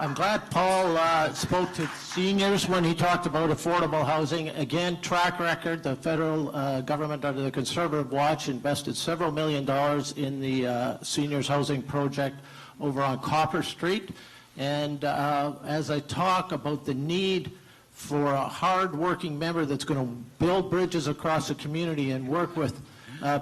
I'm glad Paul spoke to seniors when he talked about affordable housing. Again, track record, the federal government under the Conservative Watch invested several $1 million in the seniors housing project over on Copper Street. And as I talk about the need for a hard-working member that's going to build bridges across the community and work with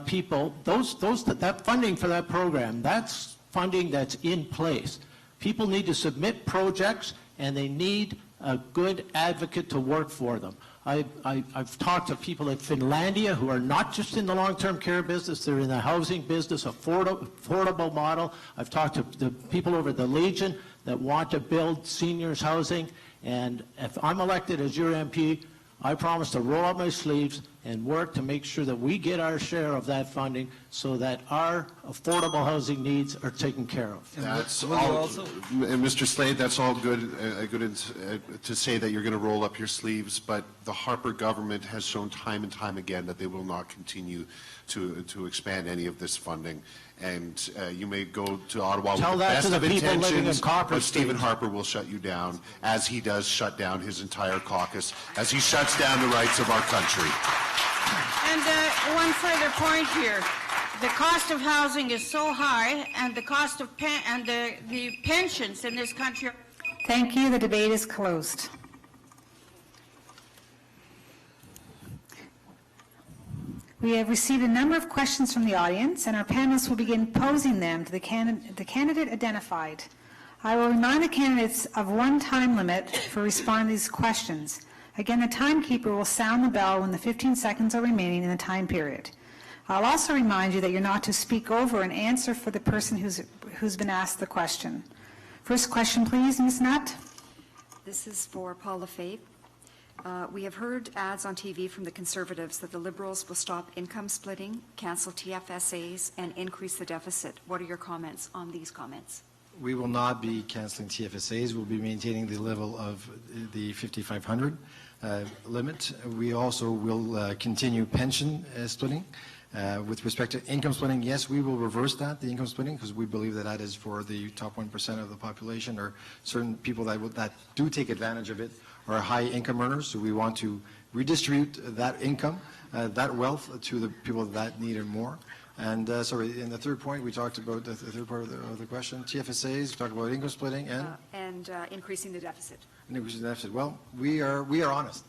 people, that funding for that program, that's funding that's in place. People need to submit projects, and they need a good advocate to work for them. I've talked to people at Finlandia who are not just in the long-term care business, they're in the housing business, affordable model. I've talked to the people over at the Legion that want to build seniors housing, and if I'm elected as your MP, I promise to roll up my sleeves and work to make sure that we get our share of that funding so that our affordable housing needs are taken care of. That's all, and Mr. Slade, that's all good, to say that you're going to roll up your sleeves, but the Harper government has shown time and time again that they will not continue to expand any of this funding. And you may go to Ottawa with the best of intentions, but Stephen Harper will shut you down, as he does shut down his entire caucus, as he shuts down the rights of our country. And one further point here. The cost of housing is so high, and the cost of the pensions in this country. Thank you. The debate is closed. We have received a number of questions from the audience, and our panelists will begin posing them to the candidate identified. I will remind the candidates of one time limit for responding to these questions. Again, the timekeeper will sound the bell when the 15 seconds are remaining in the time period. I'll also remind you that you're not to speak over and answer for the person who's been asked the question. First question, please, Ms. Nutt. This is for Paul Lefebvre. We have heard ads on TV from the Conservatives that the Liberals will stop income splitting, cancel TFSAs, and increase the deficit. What are your comments on these comments? We will not be canceling TFSAs. We'll be maintaining the level of the 5,500 limit. We also will continue pension splitting. With respect to income splitting, yes, we will reverse that, the income splitting, because we believe that that is for the top 1% of the population, or certain people that do take advantage of it are high income earners. So we want to redistribute that income, that wealth, to the people that need it more. And sorry, in the third point, we talked about the third part of the question, TFSAs, we talked about income splitting and increasing the deficit. Increasing the deficit. Well, we are honest.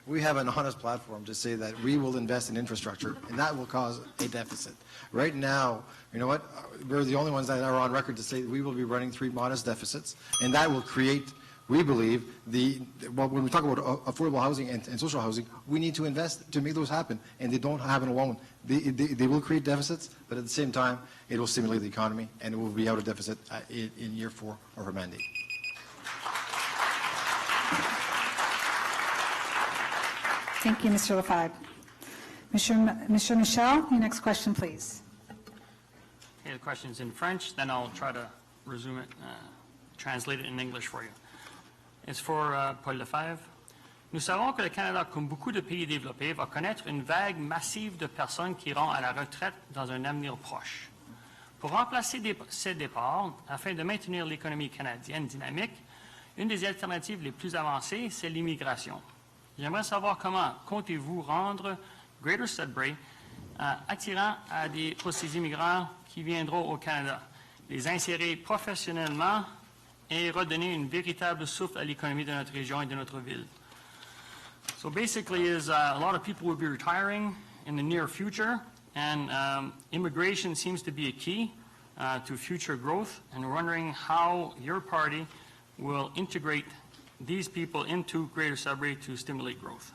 We have an honest platform to say that we will invest in infrastructure, and that will cause a deficit. Right now, you know what? We're the only ones that are on record to say that we will be running 3 modest deficits, and that will create, we believe, when we talk about affordable housing and social housing, we need to invest to make those happen, and they don't happen alone. They will create deficits, but at the same time, it will stimulate the economy, and it will be out of deficit in year 4 of our mandate. Thank you, Mr. Lefebvre. Mr. Michel, your next question, please. Okay, the question's in French, then I'll try to resume it, translate it in English for you. It's for Paul Lefebvre. Nous savons que le Canada, comme beaucoup de pays développés, va connaître une vague massive de personnes qui iront à la retraite dans un avenir proche. Pour remplacer ces départs, afin de maintenir l'économie canadienne dynamique, une des alternatives les plus avancées, c'est l'immigration. J'aimerais savoir comment comptez-vous rendre Greater Sudbury attirant pour ces immigrants qui viendront au Canada, les insérer professionnellement et redonner une véritable souffle à l'économie de notre région et de notre ville. So basically, a lot of people will be retiring in the near future, and immigration seems to be a key to future growth, and we're wondering how your party will integrate these people into Greater Sudbury to stimulate growth.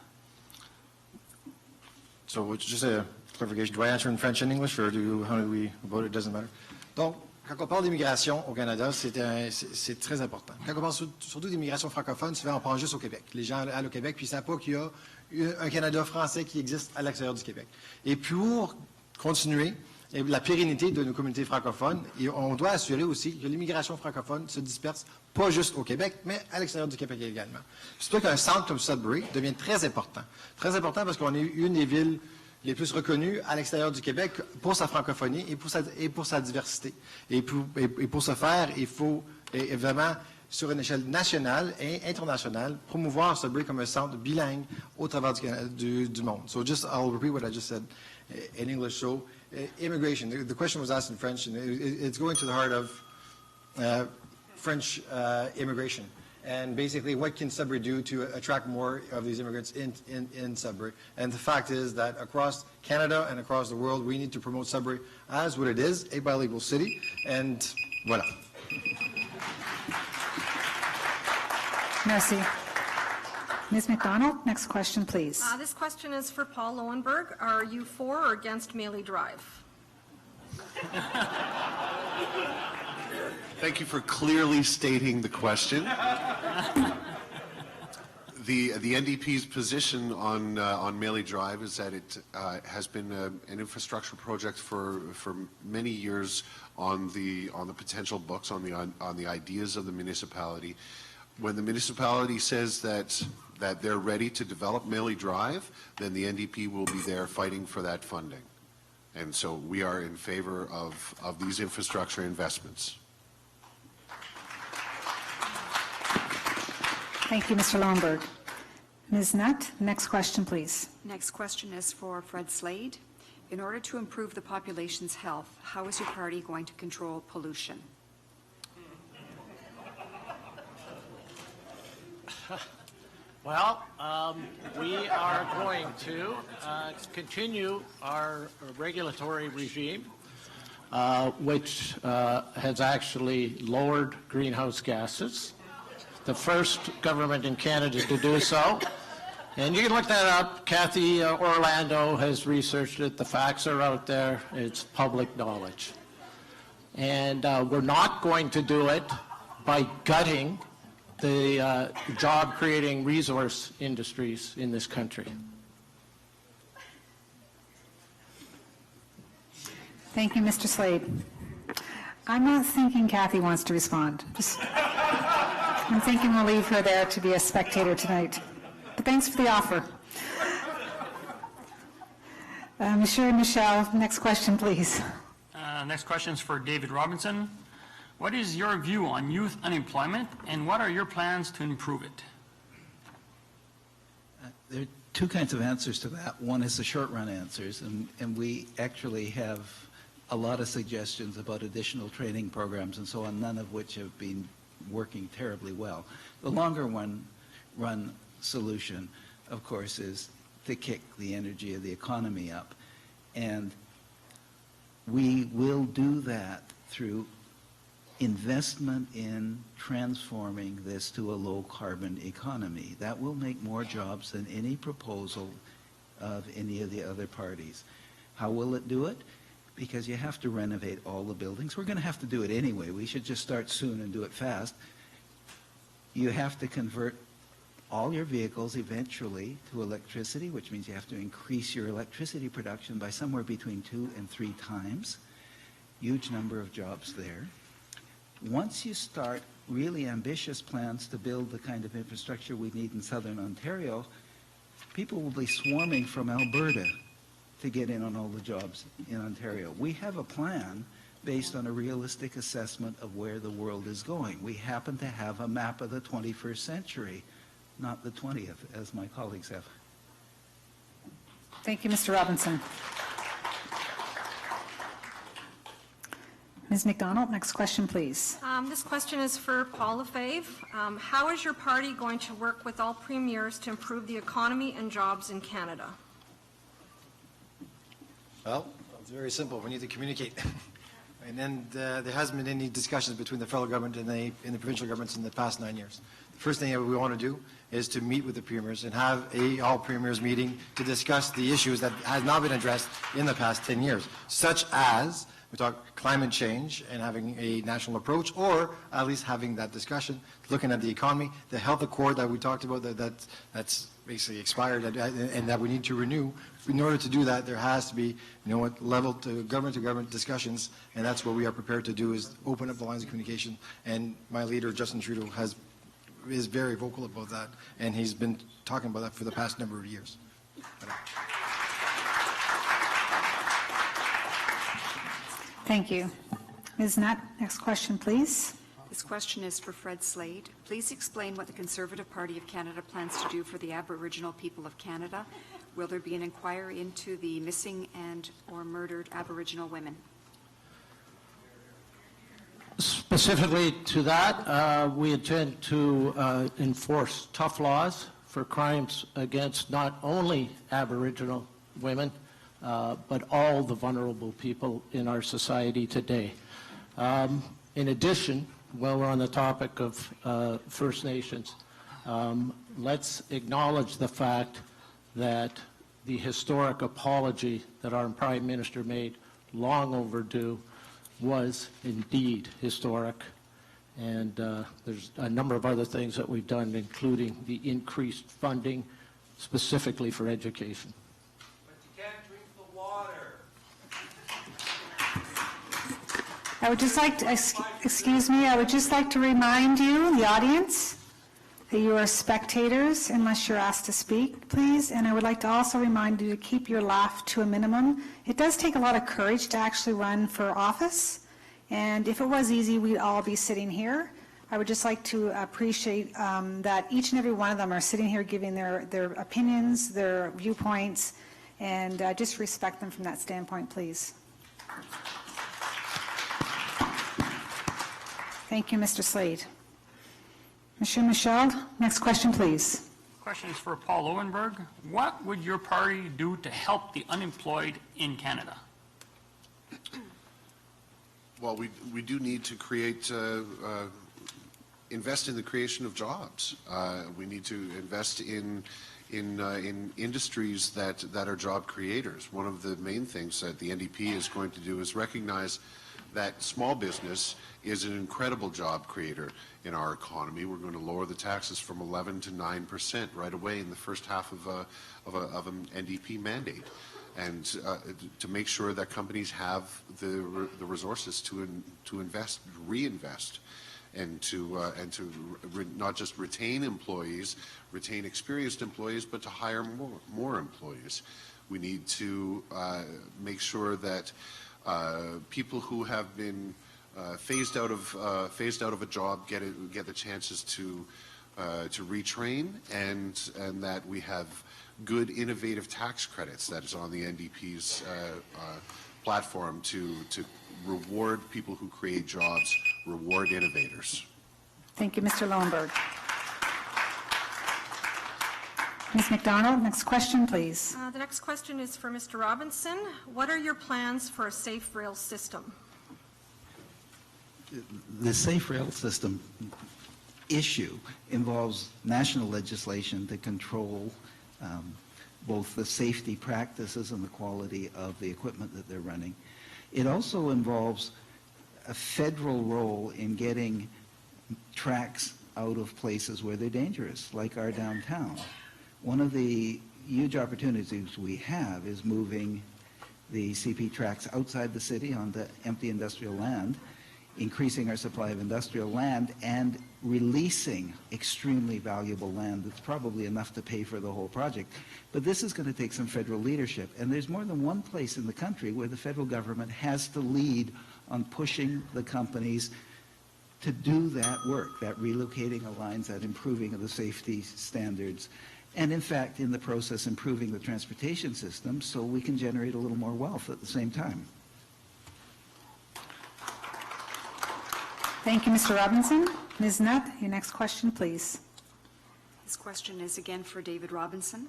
So just a clarification. Do I answer in French and English, or how do we vote? It doesn't matter. Donc, quand on parle d'immigration au Canada, c'est très important. Quand on parle surtout d'immigration francophone, souvent on pense juste au Québec. Les gens allent au Québec, puis ils ne savent pas qu'il y a un Canada français qui existe à l'extérieur du Québec. Et pour continuer la pérennité de nos communautés francophones, et on doit assurer aussi que l'immigration francophone se disperse pas juste au Québec, mais à l'extérieur du Québec également. C'est pour ça qu'un centre comme Sudbury devient très important. Très important parce qu'on est une des villes les plus reconnues à l'extérieur du Québec pour sa francophonie et pour sa diversité. Et pour ce faire, il faut vraiment, sur une échelle nationale et internationale, promouvoir Sudbury comme un centre bilingue au travers du monde. So I'll repeat what I just said in English. So immigration, the question was asked in French, and it's going to the heart of French immigration. and basically what can Sudbury do to attract more of these immigrants in Sudbury. And the fact is that across Canada and across the world, we need to promote Sudbury as what it is, a bilingual city, and voilà. Merci. Ms. McDonald, next question, please. This question is for Paul Lowenberg. Are you for or against Maley Drive? Thank you for clearly stating the question. The NDP's position on Maley Drive is that it has been an infrastructure project for many years on the potential books, on the ideas of the municipality. When the municipality says that they're ready to develop Maley Drive, then the NDP will be there fighting for that funding. And so we are in favor of these infrastructure investments. Thank you, Mr. Lowenberg. Ms. Nutt, next question, please. Next question is for Fred Slade. In order to improve the population's health, how is your party going to control pollution? Well, we are going to continue our regulatory regime, which has actually lowered greenhouse gases. The first government in Canada to do so. And you can look that up. Kathy Orlando has researched it. The facts are out there. It's public knowledge. And we're not going to do it by gutting the job-creating resource industries in this country. Thank you, Mr. Slade. I'm not thinking Kathy wants to respond. I'm thinking we'll leave her there to be a spectator tonight. But thanks for the offer. Monsieur Michel, next question, please. Next question is for David Robinson. What is your view on youth unemployment, and what are your plans to improve it? There are two kinds of answers to that. One is the short-run answers, and we actually have a lot of suggestions about additional training programs and so on, none of which have been working terribly well. The longer run solution, of course, is to kick the energy of the economy up. And we will do that through investment in transforming this to a low-carbon economy. That will make more jobs than any proposal of any of the other parties. How will it do it? Because you have to renovate all the buildings. We're going to have to do it anyway. We should just start soon and do it fast. You have to convert all your vehicles eventually to electricity, which means you have to increase your electricity production by somewhere between 2 and 3 times. Huge number of jobs there. Once you start really ambitious plans to build the kind of infrastructure we need in southern Ontario, people will be swarming from Alberta to get in on all the jobs in Ontario. We have a plan based on a realistic assessment of where the world is going. We happen to have a map of the 21st century, not the 20th, as my colleagues have. Thank you, Mr. Robinson. Ms. McDonald, next question, please. This question is for Paul Lefebvre. How is your party going to work with all premiers to improve the economy and jobs in Canada? Well, it's very simple. We need to communicate. And then there hasn't been any discussions between the federal government and the provincial governments in the past 9 years. The first thing that we want to do is to meet with the premiers and have a all premiers meeting to discuss the issues that has not been addressed in the past 10 years, such as we talk climate change and having a national approach, or at least having that discussion, looking at the economy, the health accord that we talked about that's basically expired and that we need to renew. In order to do that, there has to be, level to government discussions, and that's what we are prepared to do, is open up the lines of communication. And my leader, Justin Trudeau, is very vocal about that, and he's been talking about that for the past number of years. Thank you. Ms. Nutt, next question, please. This question is for Fred Slade. Please explain what the Conservative Party of Canada plans to do for the Aboriginal people of Canada. Will there be an inquiry into the missing and/or murdered Aboriginal women? Specifically to that, we intend to enforce tough laws for crimes against not only Aboriginal women, but all the vulnerable people in our society today. In addition, while we're on the topic of First Nations, let's acknowledge the fact that the historic apology that our Prime Minister made, long overdue, was indeed historic. And there's a number of other things that we've done, including the increased funding specifically for education. But you can't drink the water. I would just like to, excuse me, I would just like to remind you, the audience, that you are spectators unless you're asked to speak, please. And I would like to also remind you to keep your laugh to a minimum. It does take a lot of courage to actually run for office. And if it was easy, we'd all be sitting here. I would just like to appreciate that each and every one of them are sitting here giving their opinions, their viewpoints, and just respect them from that standpoint, please. Thank you, Mr. Slade. Monsieur Michel, next question, please. Question is for Paul Owenberg. What would your party do to help the unemployed in Canada? Well, we do need to create, invest in the creation of jobs. We need to invest in industries that are job creators. One of the main things that the NDP is going to do is recognize that small business is an incredible job creator in our economy. We're going to lower the taxes from 11 to 9% right away in the first half of an NDP mandate, and to make sure that companies have the resources to invest, reinvest, and to not just retain employees, retain experienced employees, but to hire more employees. We need to make sure that people who have been phased out of a job get the chances to retrain, and that we have good innovative tax credits that is on the NDP's platform to reward people who create jobs, reward innovators. Thank you, Mr. Lowenberg. Ms. McDonald, next question, please. The next question is for Mr. Robinson. What are your plans for a safe rail system? The safe rail system issue involves national legislation to control both the safety practices and the quality of the equipment that they're running. It also involves a federal role in getting tracks out of places where they're dangerous, like our downtown. One of the huge opportunities we have is moving the CP tracks outside the city onto empty industrial land, increasing our supply of industrial land, and releasing extremely valuable land that's probably enough to pay for the whole project. But this is going to take some federal leadership, and there's more than one place in the country where the federal government has to lead on pushing the companies to do that work, that relocating of lines, that improving of the safety standards, and in fact, in the process, improving the transportation system so we can generate a little more wealth at the same time. Thank you, Mr. Robinson. Ms. Nutt, your next question, please. This question is again for David Robinson.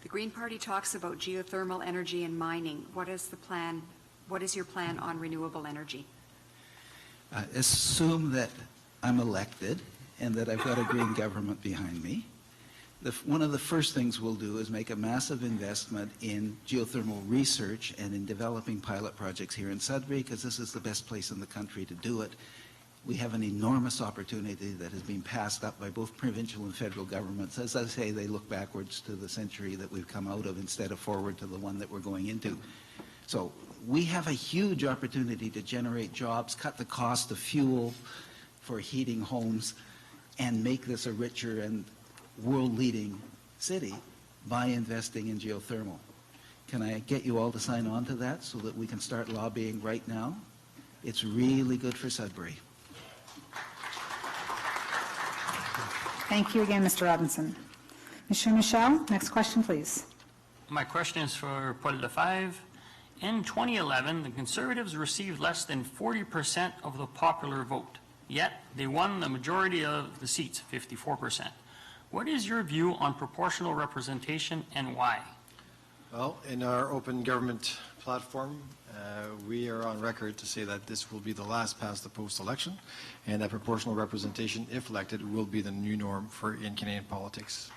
The Green Party talks about geothermal energy and mining. What is the plan? What is your plan on renewable energy? Assume that I'm elected and that I've got a green government behind me. One of the first things we'll do is make a massive investment in geothermal research and in developing pilot projects here in Sudbury, because this is the best place in the country to do it. We have an enormous opportunity that has been passed up by both provincial and federal governments. As I say, they look backwards to the century that we've come out of instead of forward to the one that we're going into. So we have a huge opportunity to generate jobs, cut the cost of fuel for heating homes, and make this a richer and world-leading city by investing in geothermal. Can I get you all to sign on to that so that we can start lobbying right now? It's really good for Sudbury. Thank you again, Mr. Robinson. Monsieur Michel, next question, please. My question is for Paul Lefebvre. In 2011, the Conservatives received less than 40% of the popular vote, yet they won the majority of the seats, 54%. What is your view on proportional representation and why? Well, in our open government platform, we are on record to say that this will be the last past the post election, and that proportional representation, if elected, will be the new norm in Canadian politics.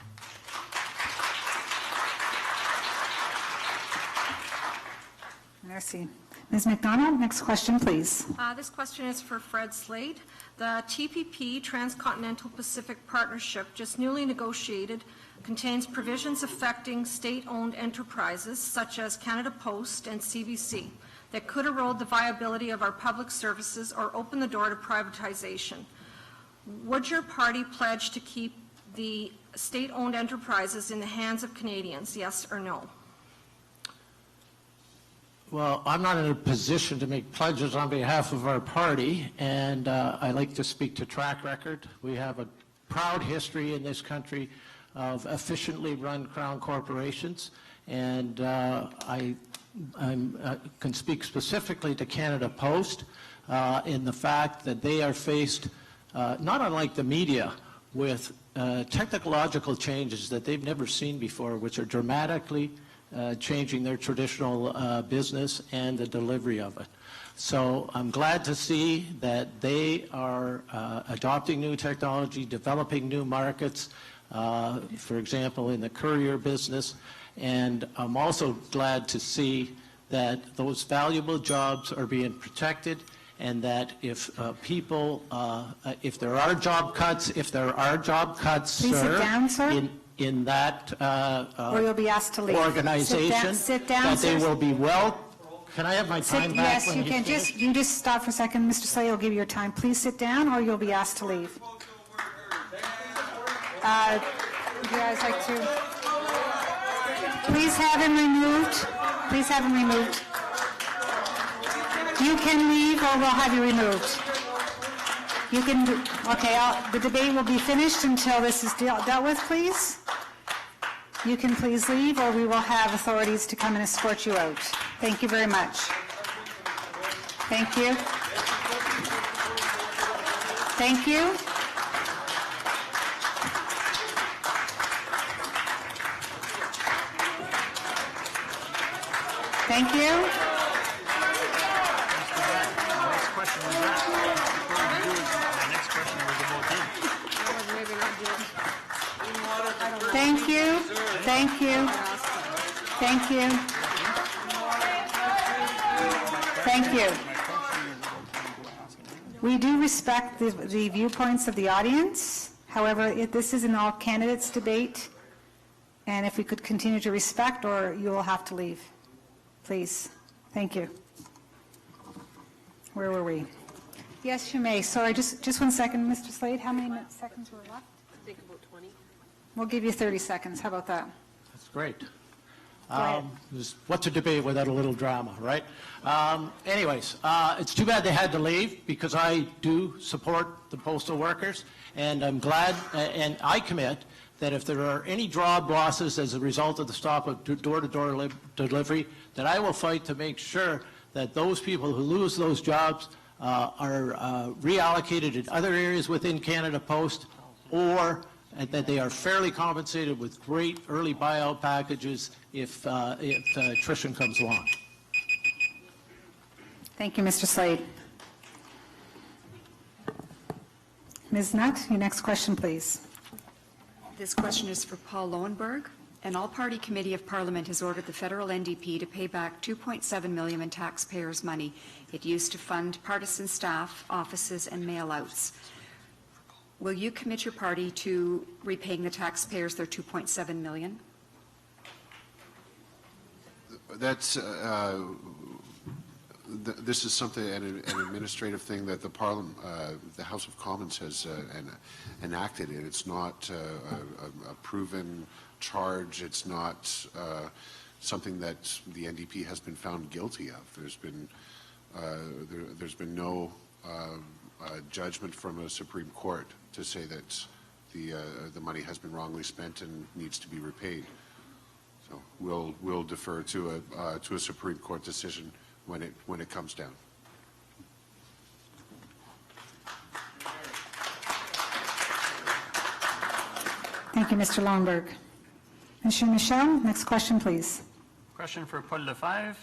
Merci. Ms. McDonald, next question, please. This question is for Fred Slade. The TPP, Transcontinental Pacific Partnership, just newly negotiated, contains provisions affecting state-owned enterprises such as Canada Post and CBC that could erode the viability of our public services or open the door to privatization. Would your party pledge to keep the state-owned enterprises in the hands of Canadians, yes or no? Well, I'm not in a position to make pledges on behalf of our party, and I like to speak to track record. We have a proud history in this country of efficiently run Crown corporations, and I can speak specifically to Canada Post in the fact that they are faced, not unlike the media, with technological changes that they've never seen before, which are dramatically changing their traditional business and the delivery of it. So I'm glad to see that they are adopting new technology, developing new markets, for example, in the courier business. And I'm also glad to see that those valuable jobs are being protected, and that if people, if there are job cuts, Please sit down, sir. In that Or you'll be asked to leave. organization, Sit down, that they sir. will be well. Can I have my time back? Yes, when you can. You just stop for a second. Mr. Slade will give you your time. Please sit down, or you'll be asked to leave. Would you guys like to? Please have him removed. Please have him removed. You can leave, or we'll have you removed. You can, okay, the debate will be finished until this is dealt with, please. You can please leave, or we will have authorities to come and escort you out. Thank you very much. Thank you. Thank you. Thank you. Thank you. Thank you. Thank you. Thank you. We do respect the viewpoints of the audience. However, this is an all candidates debate, and if we could continue to respect, or you will have to leave. Please. Thank you. Where were we? Yes, you may. Sorry, just 1 second, Mr. Slade. How many seconds were left? I think about 20. We'll give you 30 seconds. How about that? That's great. ahead. What's a debate without a little drama, right? Anyways, it's too bad they had to leave, because I do support the postal workers, and I'm glad, and I commit that if there are any job losses as a result of the stop of door-to-door delivery, that I will fight to make sure that those people who lose those jobs are reallocated in other areas within Canada Post, or that they are fairly compensated with great early buyout packages if attrition comes along. Thank you, Mr. Slade. Ms. Nutt, your next question, please. This question is for Paul Lowenberg. An all-party committee of Parliament has ordered the federal NDP to pay back $2.7 million in taxpayers' money it used to fund partisan staff, offices, and mail-outs. Will you commit your party to repaying the taxpayers their $2.7 million? That's this is something, an administrative thing that the House of Commons has enacted, and it's not a proven charge. It's not something that the NDP has been found guilty of. There's been no judgment from a Supreme Court to say that the money has been wrongly spent and needs to be repaid. So we'll defer to a Supreme Court decision when it comes down. Thank you, Mr. Longberg. Monsieur Michel, next question, please. Question for Paul Lefebvre.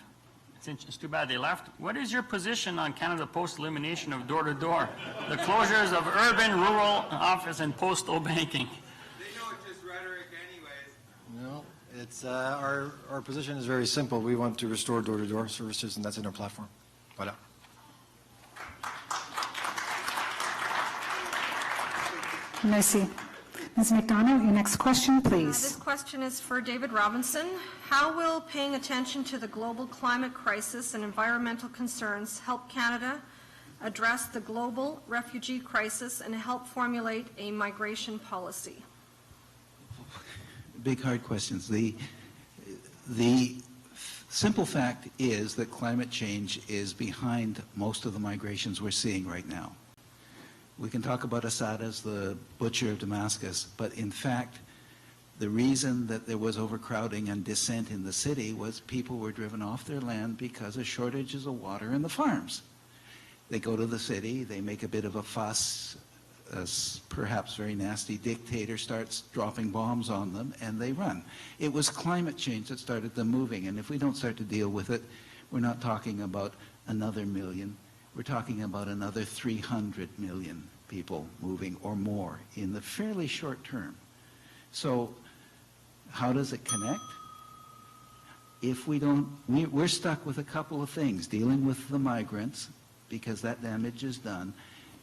It's too bad they left. What is your position on Canada Post elimination of door-to-door, the closures of urban, rural office, and postal banking? They know it's just rhetoric anyways. No, it's, our position is very simple. We want to restore door-to-door services, and that's in our platform. Voilà. Merci. Ms. McDonough, your next question, This please. question is for David Robinson. How will paying attention to the global climate crisis and environmental concerns help Canada address the global refugee crisis and help formulate a migration policy? Big, hard questions. The simple fact is that climate change is behind most of the migrations we're seeing right now. We can talk about Assad as the butcher of Damascus, but in fact, the reason that there was overcrowding and dissent in the city was people were driven off their land because of shortages of water in the farms. They go to the city, they make a bit of a fuss, a perhaps very nasty dictator starts dropping bombs on them, and they run. It was climate change that started them moving, and if we don't start to deal with it, we're not talking about another million. We're talking about another 300 million people moving or more in the fairly short term. So how does it connect? If we don't, we're stuck with a couple of things, dealing with the migrants because that damage is done,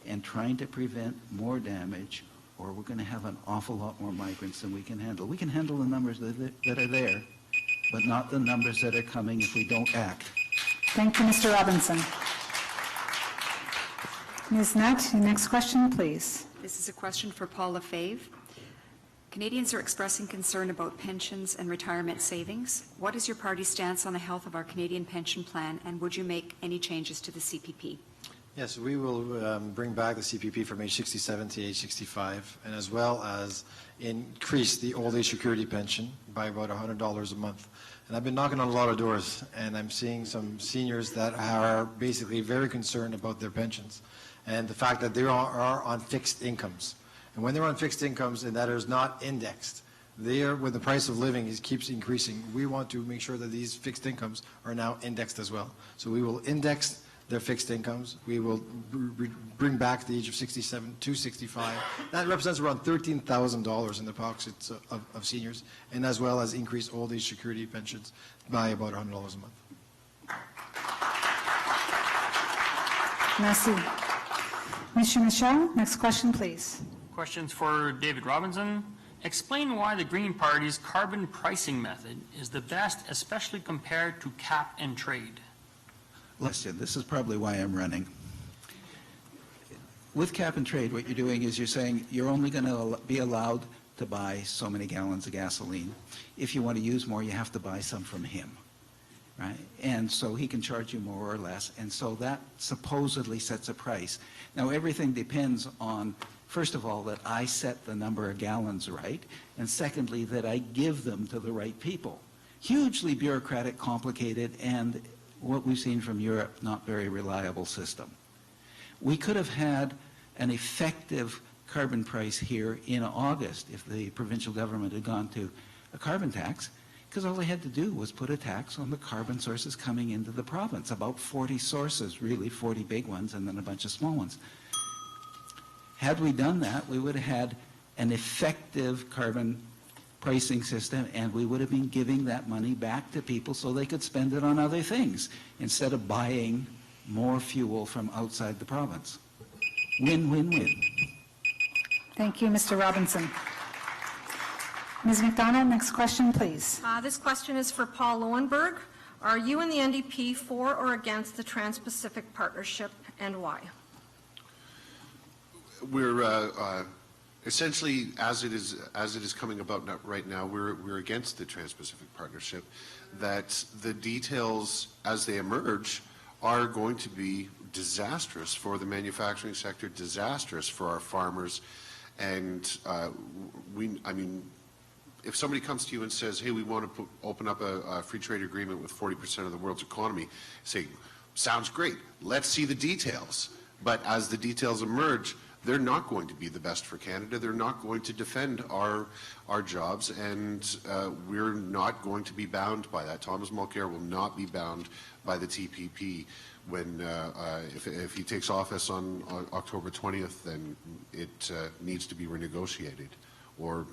and trying to prevent more damage, or we're going to have an awful lot more migrants than we can handle. We can handle the numbers that are there, but not the numbers that are coming if we don't act. Thank you, Mr. Robinson. Ms. Nutt, your next question, please. This is a question for Paul Lefebvre. Canadians are expressing concern about pensions and retirement savings. What is your party's stance on the health of our Canadian pension plan, and would you make any changes to the CPP? Yes, we will bring back the CPP from age 67 to age 65, and as well as increase the old age security pension by about $100 a month. And I've been knocking on a lot of doors, and I'm seeing some seniors that are basically very concerned about their pensions and the fact that they are on fixed incomes. And when they're on fixed incomes and that is not indexed, when the price of living keeps increasing, we want to make sure that these fixed incomes are now indexed as well. So we will index their fixed incomes. We will bring back the age of 67 to 65. That represents around $13,000 in the pockets of seniors, and as well as increase old age security pensions by about $100 a month. Merci. Monsieur Michel, next question, please. Questions for David Robinson. Explain why the Green Party's carbon pricing method is the best, especially compared to cap and trade. Listen, this is probably why I'm running. With cap and trade, what you're doing is you're saying you're only going to be allowed to buy so many gallons of gasoline. If you want to use more, you have to buy some from him, right? And so he can charge you more or less, and so that supposedly sets a price. Now, everything depends on, first of all, that I set the number of gallons right, and secondly, that I give them to the right people. Hugely bureaucratic, complicated, and what we've seen from Europe, not very reliable system. We could have had an effective carbon price here in August if the provincial government had gone to a carbon tax, because all they had to do was put a tax on the carbon sources coming into the province, about 40 sources, really 40 big ones and then a bunch of small ones. Had we done that, we would have had an effective carbon pricing system, and we would have been giving that money back to people so they could spend it on other things instead of buying more fuel from outside the province. Win, win, win. Thank you, Mr. Robinson. Ms. McDonough, next question, please. This question is for Paul Lowenberg. Are you and the NDP for or against the Trans-Pacific Partnership, and why? We're essentially, as it is coming about right now, we're against the Trans-Pacific Partnership. That the details, as they emerge, are going to be disastrous for the manufacturing sector, disastrous for our farmers, and if somebody comes to you and says, hey, we want to open up a free trade agreement with 40% of the world's economy, say, sounds great, let's see the details. But as the details emerge, they're not going to be the best for Canada. They're not going to defend our jobs, and we're not going to be bound by that. Thomas Mulcair will not be bound by the TPP when if he takes office on October 20th, then it needs to be renegotiated, or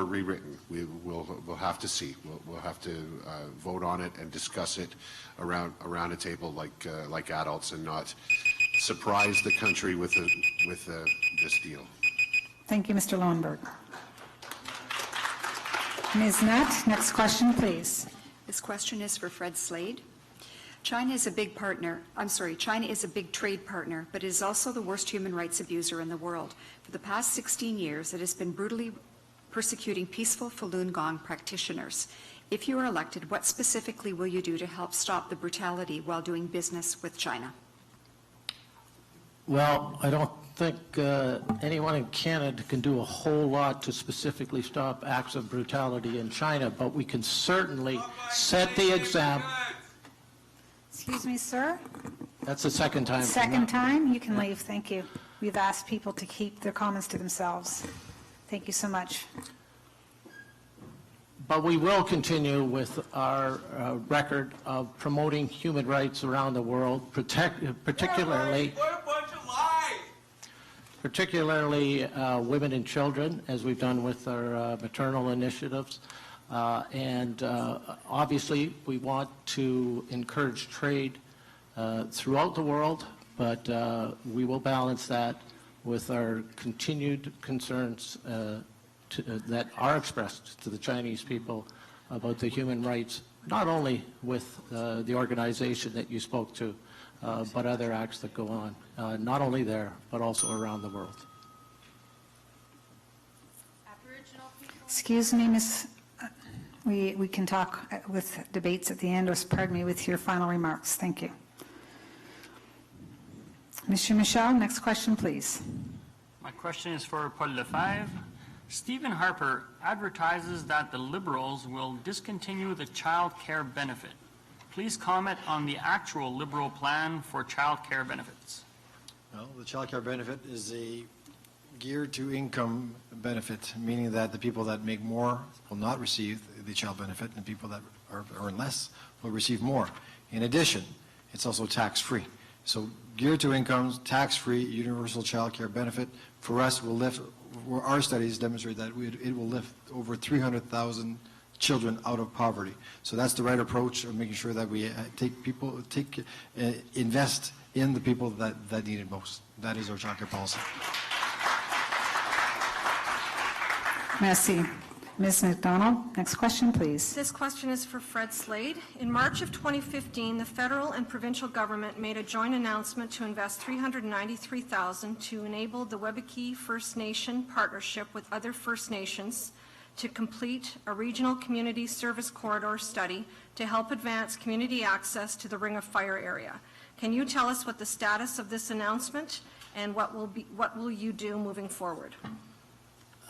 rewritten. We'll have to see. We'll have to vote on it and discuss it around a table like adults, and not surprise the country with this deal. Thank you, Mr. Lowenberg. Ms. Nutt, next question, please. This question is for Fred Slade. China is a big trade partner, but it is also the worst human rights abuser in the world. For the past 16 years, it has been brutally persecuting peaceful Falun Gong practitioners. If you are elected, what specifically will you do to help stop the brutality while doing business with China? Well, I don't think anyone in Canada can do a whole lot to specifically stop acts of brutality in China, but we can certainly set the example. Excuse me, sir? That's the second time. Second time? You can leave. Thank you. We've asked people to keep their comments to themselves. Thank you so much. But we will continue with our record of promoting human rights around the world, particularly women and children, as we've done with our maternal initiatives. And obviously, we want to encourage trade throughout the world, but we will balance that with our continued concerns that are expressed to the Chinese people about the human rights, not only with the organization that you spoke to, but other acts that go on, not only there, but also around the world. Excuse me, Ms. We can talk with debates at the end, or pardon me, with your final remarks. Thank you. Mr. Michel, next question, please. My question is for Paul Lefebvre. Stephen Harper advertises that the Liberals will discontinue the child care benefit. Please comment on the actual Liberal plan for child care benefits. Well, the child care benefit is a geared to income benefit, meaning that the people that make more will not receive the child benefit, and people that earn less will receive more. In addition, it's also tax-free. So geared to incomes, tax-free, universal child care benefit, for us, will lift, our studies demonstrate that it will lift over 300,000 children out of poverty. So that's the right approach of making sure that we invest in the people that need it most. That is our child care policy. Merci. Ms. McDonald, next question, please. This question is for Fred Slade. In March of 2015, the federal and provincial government made a joint announcement to invest $393,000 to enable the Webeki First Nation partnership with other First Nations to complete a regional community service corridor study to help advance community access to the Ring of Fire area. Can you tell us what the status of this announcement and what will you do moving forward?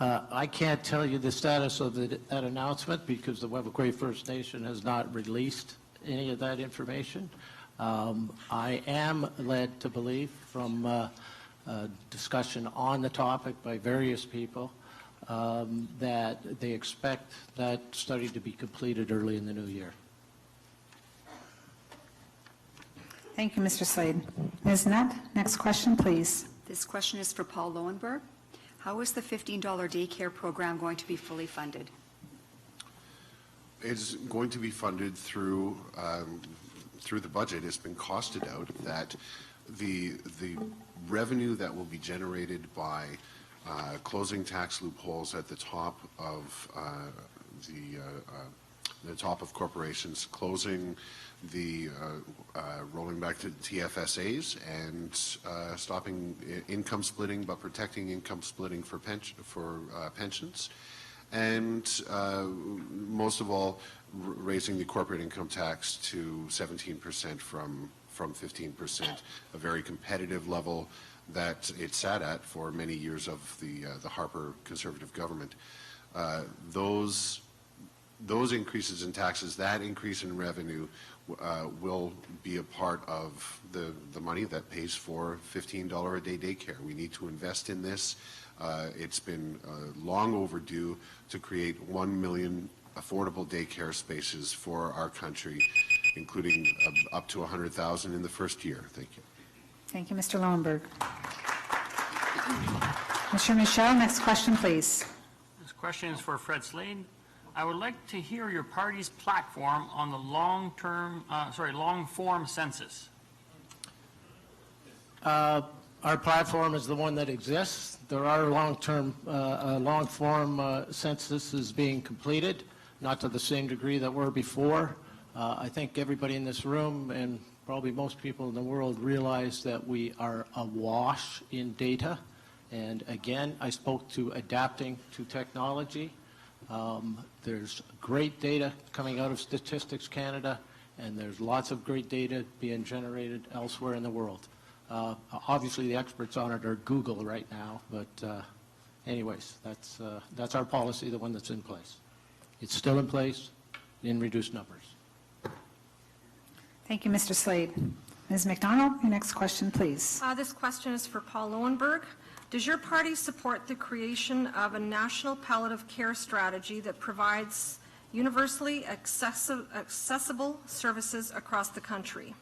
I can't tell you the status of that announcement because the Webeki First Nation has not released any of that information. I am led to believe from discussion on the topic by various people that they expect that study to be completed early in the new year. Thank you, Mr. Slade. Ms. Nutt, next question, please. This question is for Paul Lowenberg. How is the $15 daycare program going to be fully funded? It's going to be funded through the budget. It's been costed out that the revenue that will be generated by closing tax loopholes at the top of the top of corporations, closing the rolling back to TFSAs and stopping income splitting, but protecting income splitting for pensions, and most of all, raising the corporate income tax to 17% from 15%, a very competitive level that it sat at for many years of the Harper Conservative government. Those increases in taxes, that increase in revenue will be a part of the money that pays for $15 a day daycare. We need to invest in this. It's been long overdue to create 1 million affordable daycare spaces for our country, including up to 100,000 in the first year. Thank you. Thank you, Mr. Lowenberg. Mr. Michel, next question, please. This question is for Fred Slade. I would like to hear your party's platform on the long-form census. Our platform is the one that exists. There are long-form censuses being completed, not to the same degree that were before. I think everybody in this room and probably most people in the world realize that we are awash in data. And again, I spoke to adapting to technology. There's great data coming out of Statistics Canada, and there's lots of great data being generated elsewhere in the world. Obviously, the experts on it are Google right now, but anyways, that's our policy, the one that's in place. It's still in place in reduced numbers. Thank you, Mr. Slade. Ms. McDonald, your next question, please. This question is for Paul Lowenberg. Does your party support the creation of a national palliative care strategy that provides universally accessible services across the country?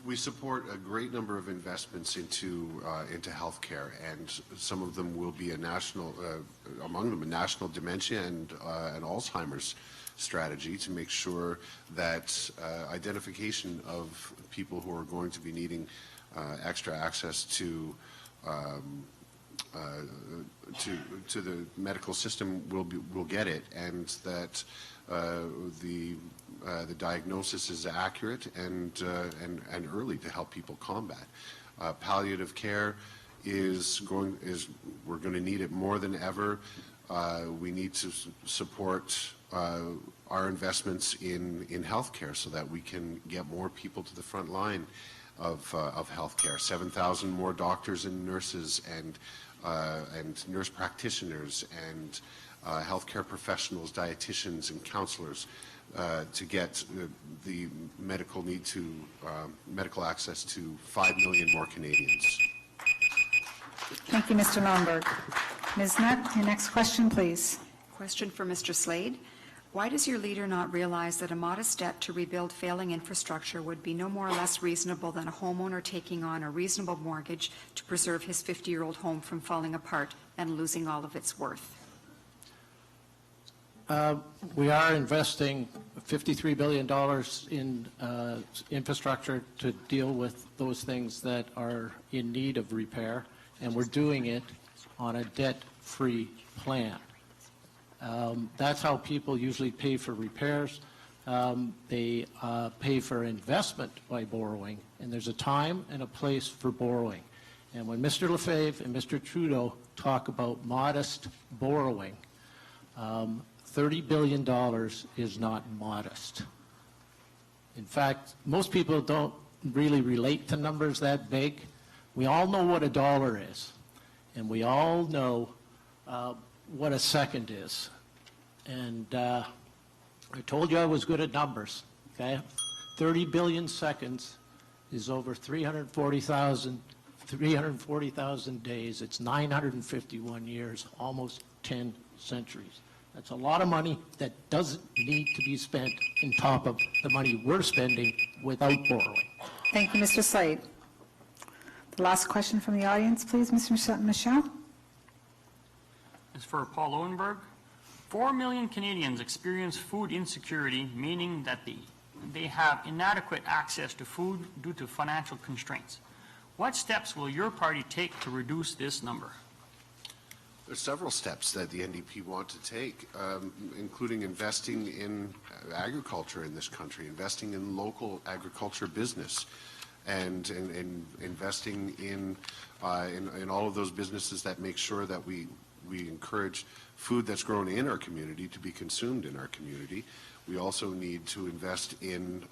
We support a great number of investments into healthcare, and some of them will be among them a national dementia and Alzheimer's strategy to make sure that identification of people who are going to be needing extra access to the medical system will get it, and that the diagnosis is accurate and early to help people combat. Palliative care we're going to need it more than ever. We need to support our investments in healthcare so that we can get more people to the front line of healthcare. 7,000 more doctors and nurses and nurse practitioners and healthcare professionals, dietitians and counselors to get the medical access to 5 million more Canadians. Thank you, Mr. Lowenberg. Ms. Nutt, your next question, please. Question for Mr. Slade. Why does your leader not realize that a modest debt to rebuild failing infrastructure would be no more or less reasonable than a homeowner taking on a reasonable mortgage to preserve his 50-year-old home from falling apart and losing all of its worth? We are investing $53 billion in infrastructure to deal with those things that are in need of repair, and we're doing it on a debt-free plan. That's how people usually pay for repairs. They pay for investment by borrowing, and there's a time and a place for borrowing. And when Mr. Lefebvre and Mr. Trudeau talk about modest borrowing, $30 billion is not modest. In fact, most people don't really relate to numbers that big. We all know what a dollar is, and we all know what a second is. And I told you I was good at numbers, okay? 30 billion seconds is over 340,000 days. It's 951 years, almost 10 centuries. That's a lot of money that doesn't need to be spent on top of the money we're spending without borrowing. Thank you, Mr. Slade. The last question from the audience, please, Mr. Michel. It's for Paul Lowenberg. 4 million Canadians experience food insecurity, meaning that they have inadequate access to food due to financial constraints. What steps will your party take to reduce this number? There's several steps that the NDP want to take, including investing in agriculture in this country, investing in local agriculture business, and investing in all of those businesses that make sure that we encourage food that's grown in our community to be consumed in our community. We also need to invest in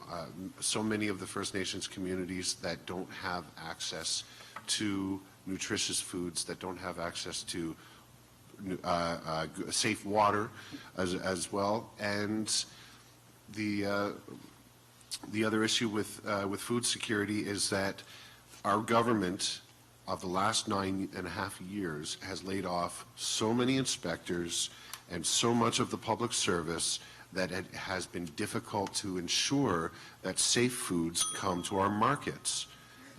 so many of the First Nations communities that don't have access to nutritious foods, that don't have access to safe water as well. And the other issue with food security is that our government of the last 9.5 years has laid off so many inspectors and so much of the public service that it has been difficult to ensure that safe foods come to our markets.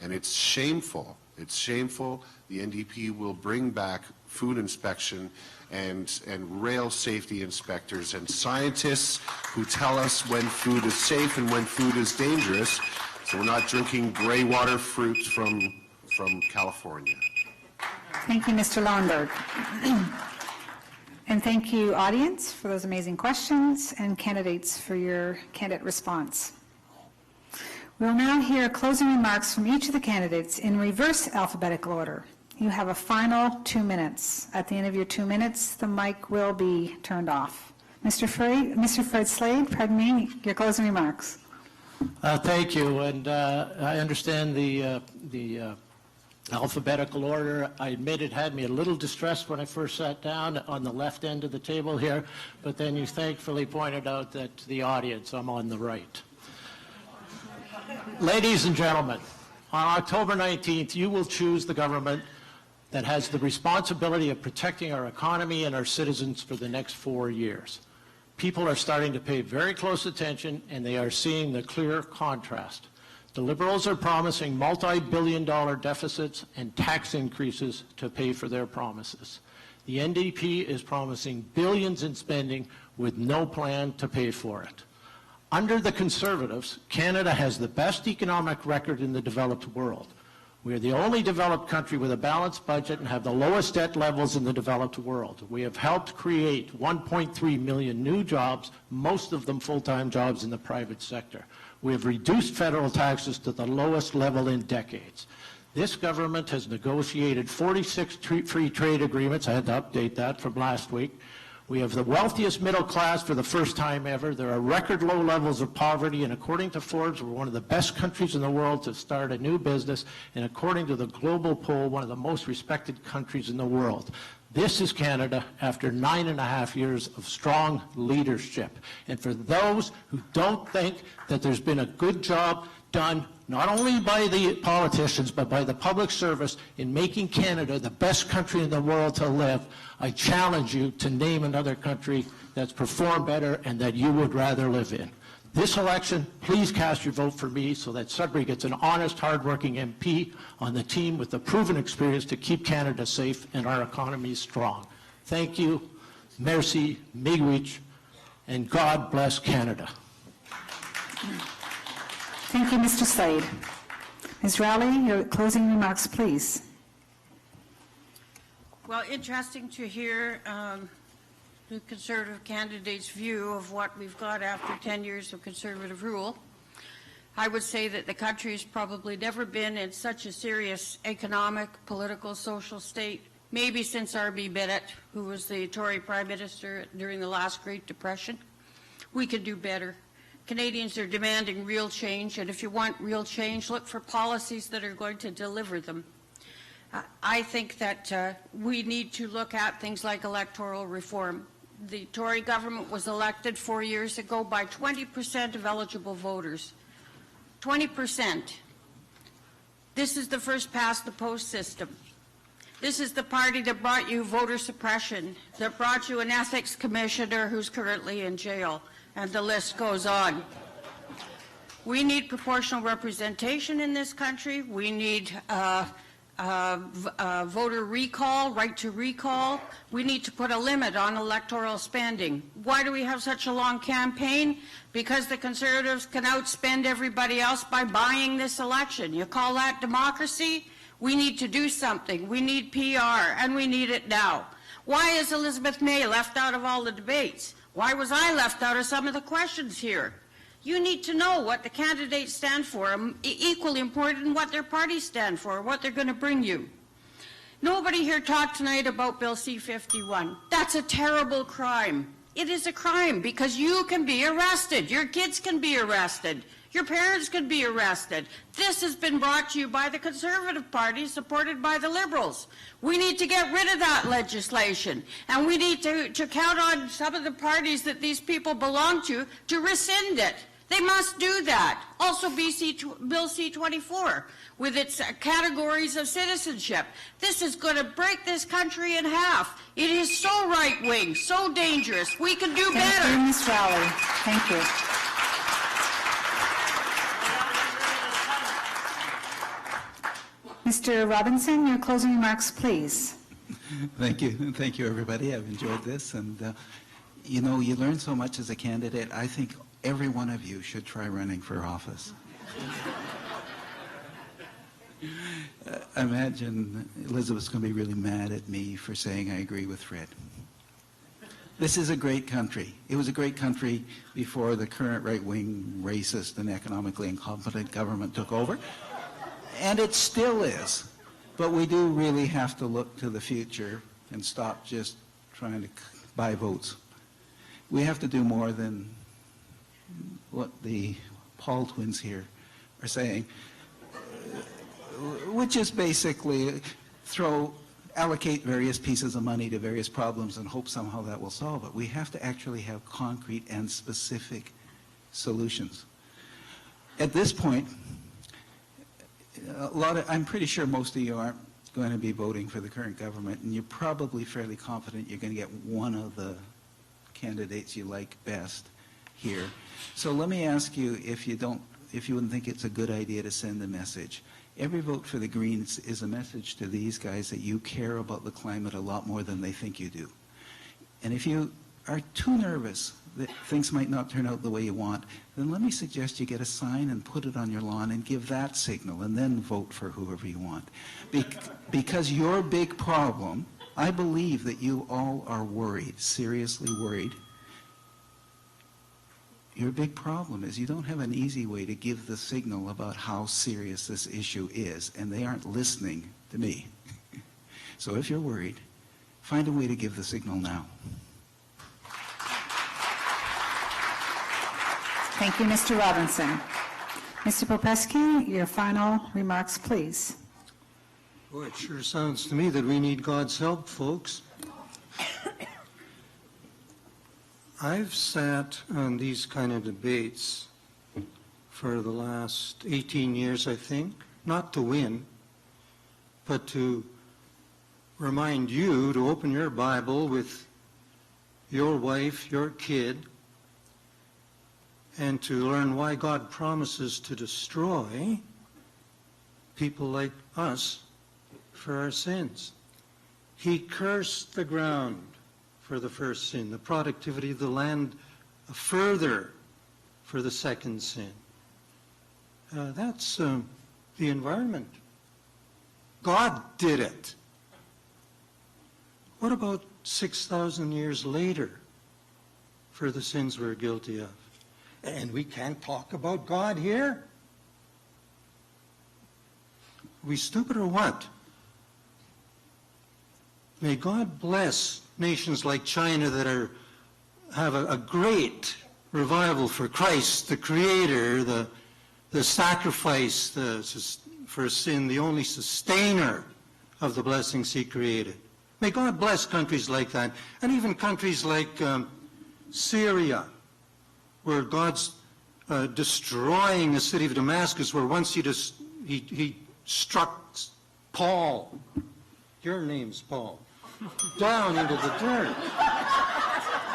And it's shameful. It's shameful. The NDP will bring back food inspection and rail safety inspectors and scientists who tell us when food is safe and when food is dangerous, so we're not drinking gray water fruit from California. Thank you, Mr. Lauenberg. And thank you, audience, for those amazing questions, and candidates for your candidate response. We'll now hear closing remarks from each of the candidates in reverse alphabetical order. You have a final 2 minutes. At the end of your 2 minutes, the mic will be turned off. Mr. Fred Slade, pardon me, your closing remarks. Thank you, and I understand the alphabetical order. I admit it had me a little distressed when I first sat down on the left end of the table here, but then you thankfully pointed out that to the audience, I'm on the right. Ladies and gentlemen, on October 19th, you will choose the government that has the responsibility of protecting our economy and our citizens for the next 4 years. People are starting to pay very close attention, and they are seeing the clear contrast. The Liberals are promising multi-billion-dollar deficits and tax increases to pay for their promises. The NDP is promising billions in spending with no plan to pay for it. Under the Conservatives, Canada has the best economic record in the developed world. We are the only developed country with a balanced budget and have the lowest debt levels in the developed world. We have helped create 1.3 million new jobs, most of them full-time jobs in the private sector. We have reduced federal taxes to the lowest level in decades. This government has negotiated 46 free trade agreements. I had to update that from last week. We have the wealthiest middle class for the first time ever. There are record low levels of poverty, and according to Forbes, we're one of the best countries in the world to start a new business, and according to the global poll, one of the most respected countries in the world. This is Canada after 9.5 years of strong leadership. And for those who don't think that there's been a good job done not only by the politicians but by the public service in making Canada the best country in the world to live, I challenge you to name another country that's performed better and that you would rather live in. This election, please cast your vote for me so that Sudbury gets an honest, hardworking MP on the team with the proven experience to keep Canada safe and our economy strong. Thank you, merci, miigwech, and God bless Canada. Thank you, Mr. Slade. Ms. Rowley, your closing remarks, please. Well, interesting to hear the Conservative candidate's view of what we've got after 10 years of Conservative rule. I would say that the country has probably never been in such a serious economic, political, social state, maybe since R.B. Bennett, who was the Tory Prime Minister during the last Great Depression. We can do better. Canadians are demanding real change, and if you want real change, look for policies that are going to deliver them. I think that we need to look at things like electoral reform. The Tory government was elected 4 years ago by 20% of eligible voters. 20%. This is the first past the post system. This is the party that brought you voter suppression, that brought you an ethics commissioner who's currently in jail, and the list goes on. We need proportional representation in this country. We need voter recall, right to recall. We need to put a limit on electoral spending. Why do we have such a long campaign? Because the Conservatives can outspend everybody else by buying this election. You call that democracy? We need to do something. We need PR, and we need it now. Why is Elizabeth May left out of all the debates? Why was I left out of some of the questions here? You need to know what the candidates stand for, equally important what their parties stand for, what they're going to bring you. Nobody here talked tonight about Bill C-51. That's a terrible crime. It is a crime because you can be arrested. Your kids can be arrested. Your parents could be arrested. This has been brought to you by the Conservative Party, supported by the Liberals. We need to get rid of that legislation, and we need to count on some of the parties that these people belong to rescind it. They must do that. Also, Bill C-24, with its categories of citizenship. This is going to break this country in half. It is so right-wing, so dangerous. We can do better. Thank you, Ms. Rowley. Thank you. Mr. Robinson, your closing remarks, please. Thank you. Thank you, everybody. I've enjoyed this. And, you know, you learn so much as a candidate. I think every one of you should try running for office. Imagine Elizabeth's going to be really mad at me for saying I agree with Fred. This is a great country. It was a great country before the current right-wing, racist, and economically incompetent government took over. And it still is. But we do really have to look to the future and stop just trying to buy votes. We have to do more than what the Paul twins here are saying, which is basically allocate various pieces of money to various problems and hope somehow that will solve it. We have to actually have concrete and specific solutions. At this point, I'm pretty sure most of you aren't going to be voting for the current government, and you're probably fairly confident you're going to get one of the candidates you like best here. So let me ask you if you wouldn't think it's a good idea to send a message. Every vote for the Greens is a message to these guys that you care about the climate a lot more than they think you do. And if you are too nervous that things might not turn out the way you want, then let me suggest you get a sign and put it on your lawn and give that signal and then vote for whoever you want. Because your big problem, I believe that you all are worried, seriously worried. Your big problem is you don't have an easy way to give the signal about how serious this issue is, and they aren't listening to me. So if you're worried, find a way to give the signal now. Thank you, Mr. Robinson. Mr. Popescu, your final remarks, please. Boy, it sure sounds to me that we need God's help, folks. I've sat on these kind of debates for the last 18 years, I think, not to win, but to remind you to open your Bible with your wife, your kid, and to learn why God promises to destroy people like us for our sins. He cursed the ground for the first sin, the productivity of the land further for the second sin. That's the environment. God did it. What about 6,000 years later for the sins we're guilty of? And we can't talk about God here? Are we stupid or what? May God bless nations like China that have a great revival for Christ, the Creator, the sacrifice for sin, the only sustainer of the blessings He created. May God bless countries like that, and even countries like Syria, where God's destroying the city of Damascus, where once he struck Paul, your name's Paul, down into the dirt.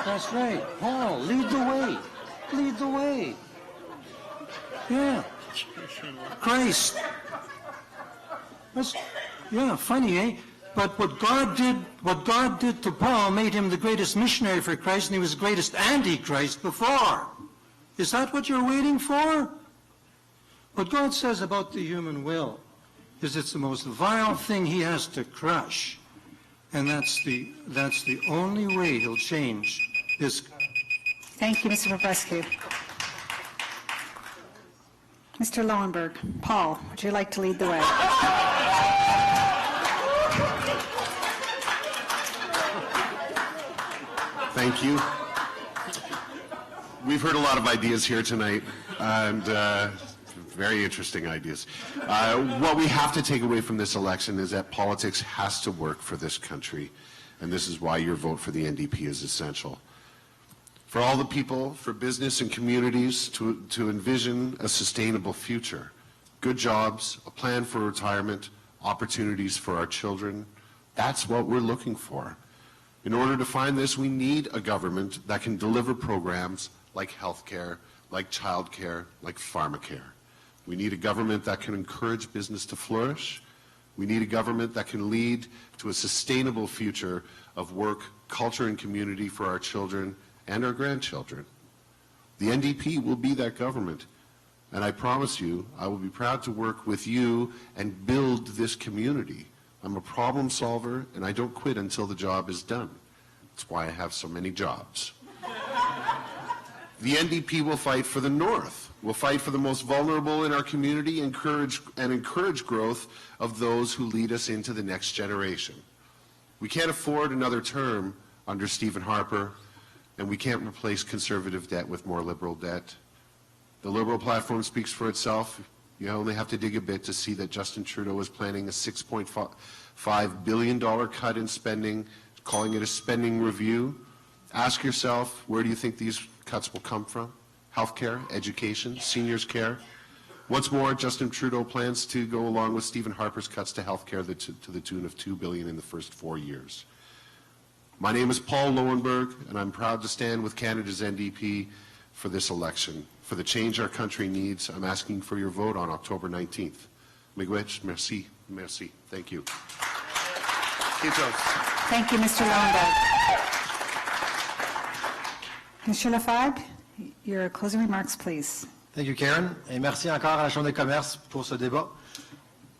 That's right. Paul, lead the way. Lead the way. Yeah. Christ. That's, yeah, funny, eh? But what God did to Paul made him the greatest missionary for Christ, and he was the greatest antichrist before. Is that what you're waiting for? What God says about the human will is it's the most vile thing He has to crush. And that's the only way He'll change this. Thank you, Mr. Popescu. Mr. Lowenberg, Paul, would you like to lead the way? Thank you. We've heard a lot of ideas here tonight, and very interesting ideas. What we have to take away from this election is that politics has to work for this country, and this is why your vote for the NDP is essential. For all the people, for business and communities to envision a sustainable future, good jobs, a plan for retirement, opportunities for our children, that's what we're looking for. In order to find this, we need a government that can deliver programs like healthcare, like childcare, like pharmacare. We need a government that can encourage business to flourish. We need a government that can lead to a sustainable future of work, culture, and community for our children and our grandchildren. The NDP will be that government, and I promise you, I will be proud to work with you and build this community. I'm a problem solver, and I don't quit until the job is done. That's why I have so many jobs. The NDP will fight for the North. We'll fight for the most vulnerable in our community, encourage growth of those who lead us into the next generation. We can't afford another term under Stephen Harper, and we can't replace conservative debt with more liberal debt. The Liberal platform speaks for itself. You only have to dig a bit to see that Justin Trudeau is planning a $6.5 billion cut in spending, calling it a spending review. Ask yourself, where do you think these cuts will come from? Healthcare, education, seniors care. What's more, Justin Trudeau plans to go along with Stephen Harper's cuts to healthcare to the tune of $2 billion in the first 4 years. My name is Paul Lowenberg, and I'm proud to stand with Canada's NDP for this election. For the change our country needs, I'm asking for your vote on October 19th. Miigwech, merci, merci. Thank you. Thank you, Mr. Lowenberg. Monsieur Lefebvre, your closing remarks, please. Thank you, Karen, et merci encore à la Chambre des commerces pour ce débat.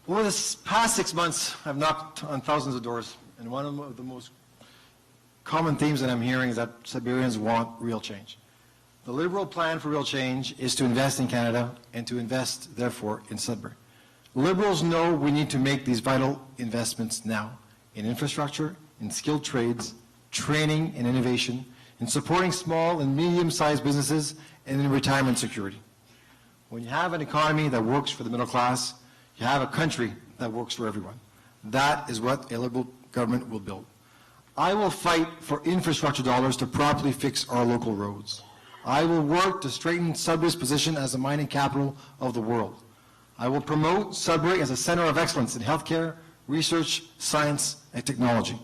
Over the past 6 months, I've knocked on thousands of doors, and one of the most common themes that I'm hearing is that Sudburyans want real change. The Liberal plan for real change is to invest in Canada and to invest, therefore, in Sudbury. Liberals know we need to make these vital investments now in infrastructure, in skilled trades, training and innovation, in supporting small and medium-sized businesses, and in retirement security. When you have an economy that works for the middle class, you have a country that works for everyone. That is what a Liberal government will build. I will fight for infrastructure dollars to properly fix our local roads. I will work to straighten Sudbury's position as the mining capital of the world. I will promote Sudbury as a center of excellence in healthcare, research, science, and technology.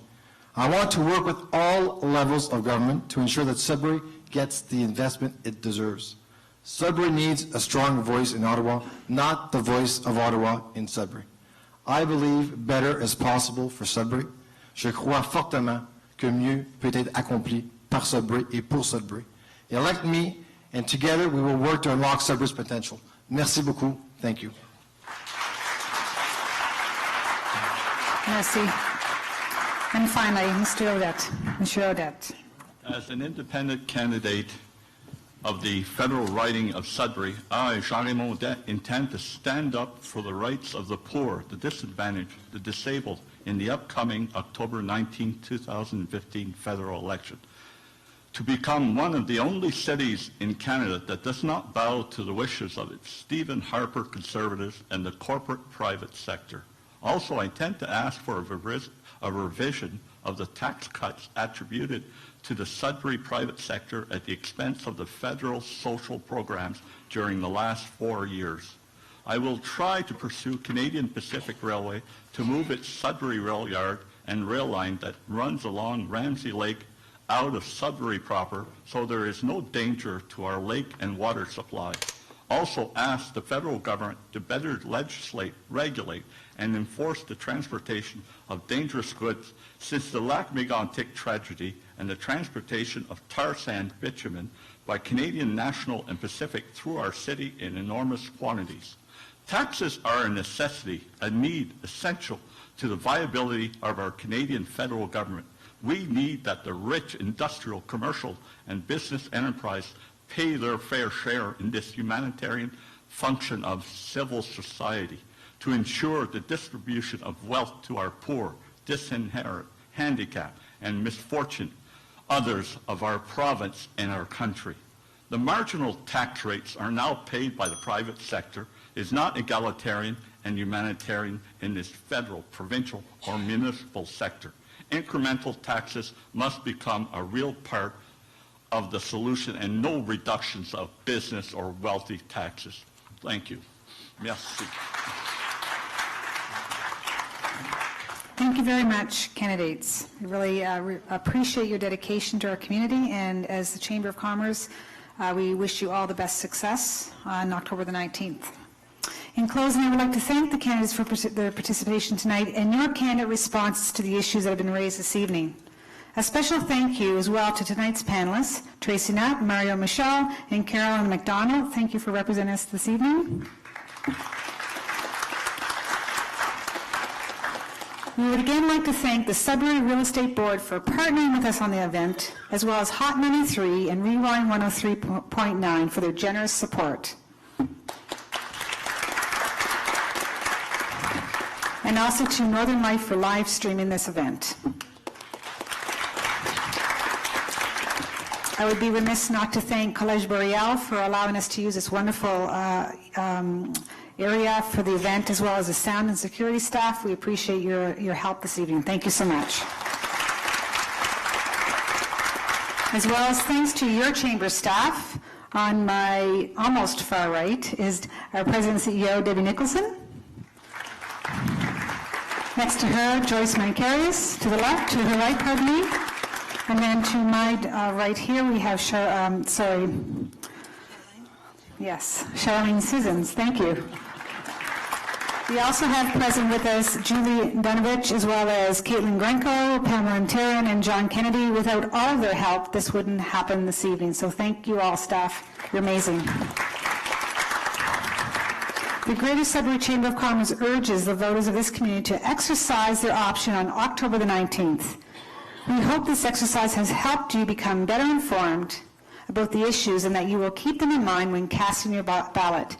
I want to work with all levels of government to ensure that Sudbury gets the investment it deserves. Sudbury needs a strong voice in Ottawa, not the voice of Ottawa in Sudbury. I believe better is possible for Sudbury. Je crois fortement que mieux peut être accompli par Sudbury et pour Sudbury. Elect me, and together we will work to unlock Sudbury's potential. Merci beaucoup. Thank you. Merci. And finally, Mr. Odette. Monsieur Odette. As an independent candidate of the federal riding of Sudbury, I, Jean-Raymond Odette, intend to stand up for the rights of the poor, the disadvantaged, the disabled in the upcoming October 19, 2015 federal election. To become one of the only cities in Canada that does not bow to the wishes of its Stephen Harper conservatives and the corporate private sector. Also, I intend to ask for a revision of the tax cuts attributed to the Sudbury private sector at the expense of the federal social programs during the last 4 years. I will try to pursue Canadian Pacific Railway to move its Sudbury rail yard and rail line that runs along Ramsey Lake out of Sudbury proper, so there is no danger to our lake and water supply. Also ask the federal government to better legislate, regulate, and enforce the transportation of dangerous goods, since the Lac Mégantic tragedy and the transportation of tar sand bitumen by Canadian National and Pacific through our city in enormous quantities. Taxes are a necessity, a need, essential to the viability of our Canadian federal government. We need that the rich industrial, commercial, and business enterprise pay their fair share in this humanitarian function of civil society to ensure the distribution of wealth to our poor, disinherited, handicapped, and misfortunate others of our province and our country. The marginal tax rates are now paid by the private sector is not egalitarian and humanitarian in this federal, provincial, or municipal sector. Incremental taxes must become a real part of the solution and no reductions of business or wealthy taxes. Thank you. Merci. Thank you very much, candidates. I really appreciate your dedication to our community, and as the Chamber of Commerce, we wish you all the best success on October the 19th. In closing, I would like to thank the candidates for their participation tonight and your candid responses to the issues that have been raised this evening. A special thank you as well to tonight's panelists, Tracy Knapp, Mario Michel, and Carolyn McDonald. Thank you for representing us this evening. We would again like to thank the Sudbury Real Estate Board for partnering with us on the event, as well as Hot 93 and Rewind 103.9 for their generous support. And also to Northern Life for live streaming this event. I would be remiss not to thank Collège Boreal for allowing us to use this wonderful area for the event, as well as the sound and security staff. We appreciate your help this evening. Thank you so much. As well as thanks to your chamber staff. On my almost far right is our President and CEO, Debbie Nicholson. Next to her, Joyce Mancarius. To the left, to her right, pardon me. And then to my right here, we have Charlene Sissons. Thank you. We also have present with us Julie Donovich, as well as Caitlin Grenko, Pamela Antarian, and John Kennedy. Without all of their help, this wouldn't happen this evening. So thank you all, staff. You're amazing. The Greater Sudbury Chamber of Commerce urges the voters of this community to exercise their option on October the 19th. We hope this exercise has helped you become better informed about the issues and that you will keep them in mind when casting your ballot.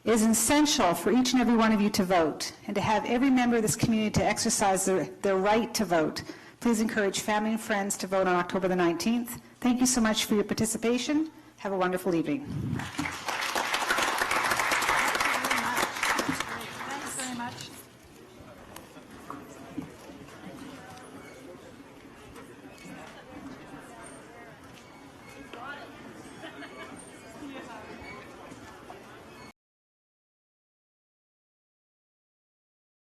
It is essential for each and every one of you to vote and to have every member of this community to exercise their right to vote. Please encourage family and friends to vote on October the 19th. Thank you so much for your participation. Have a wonderful evening.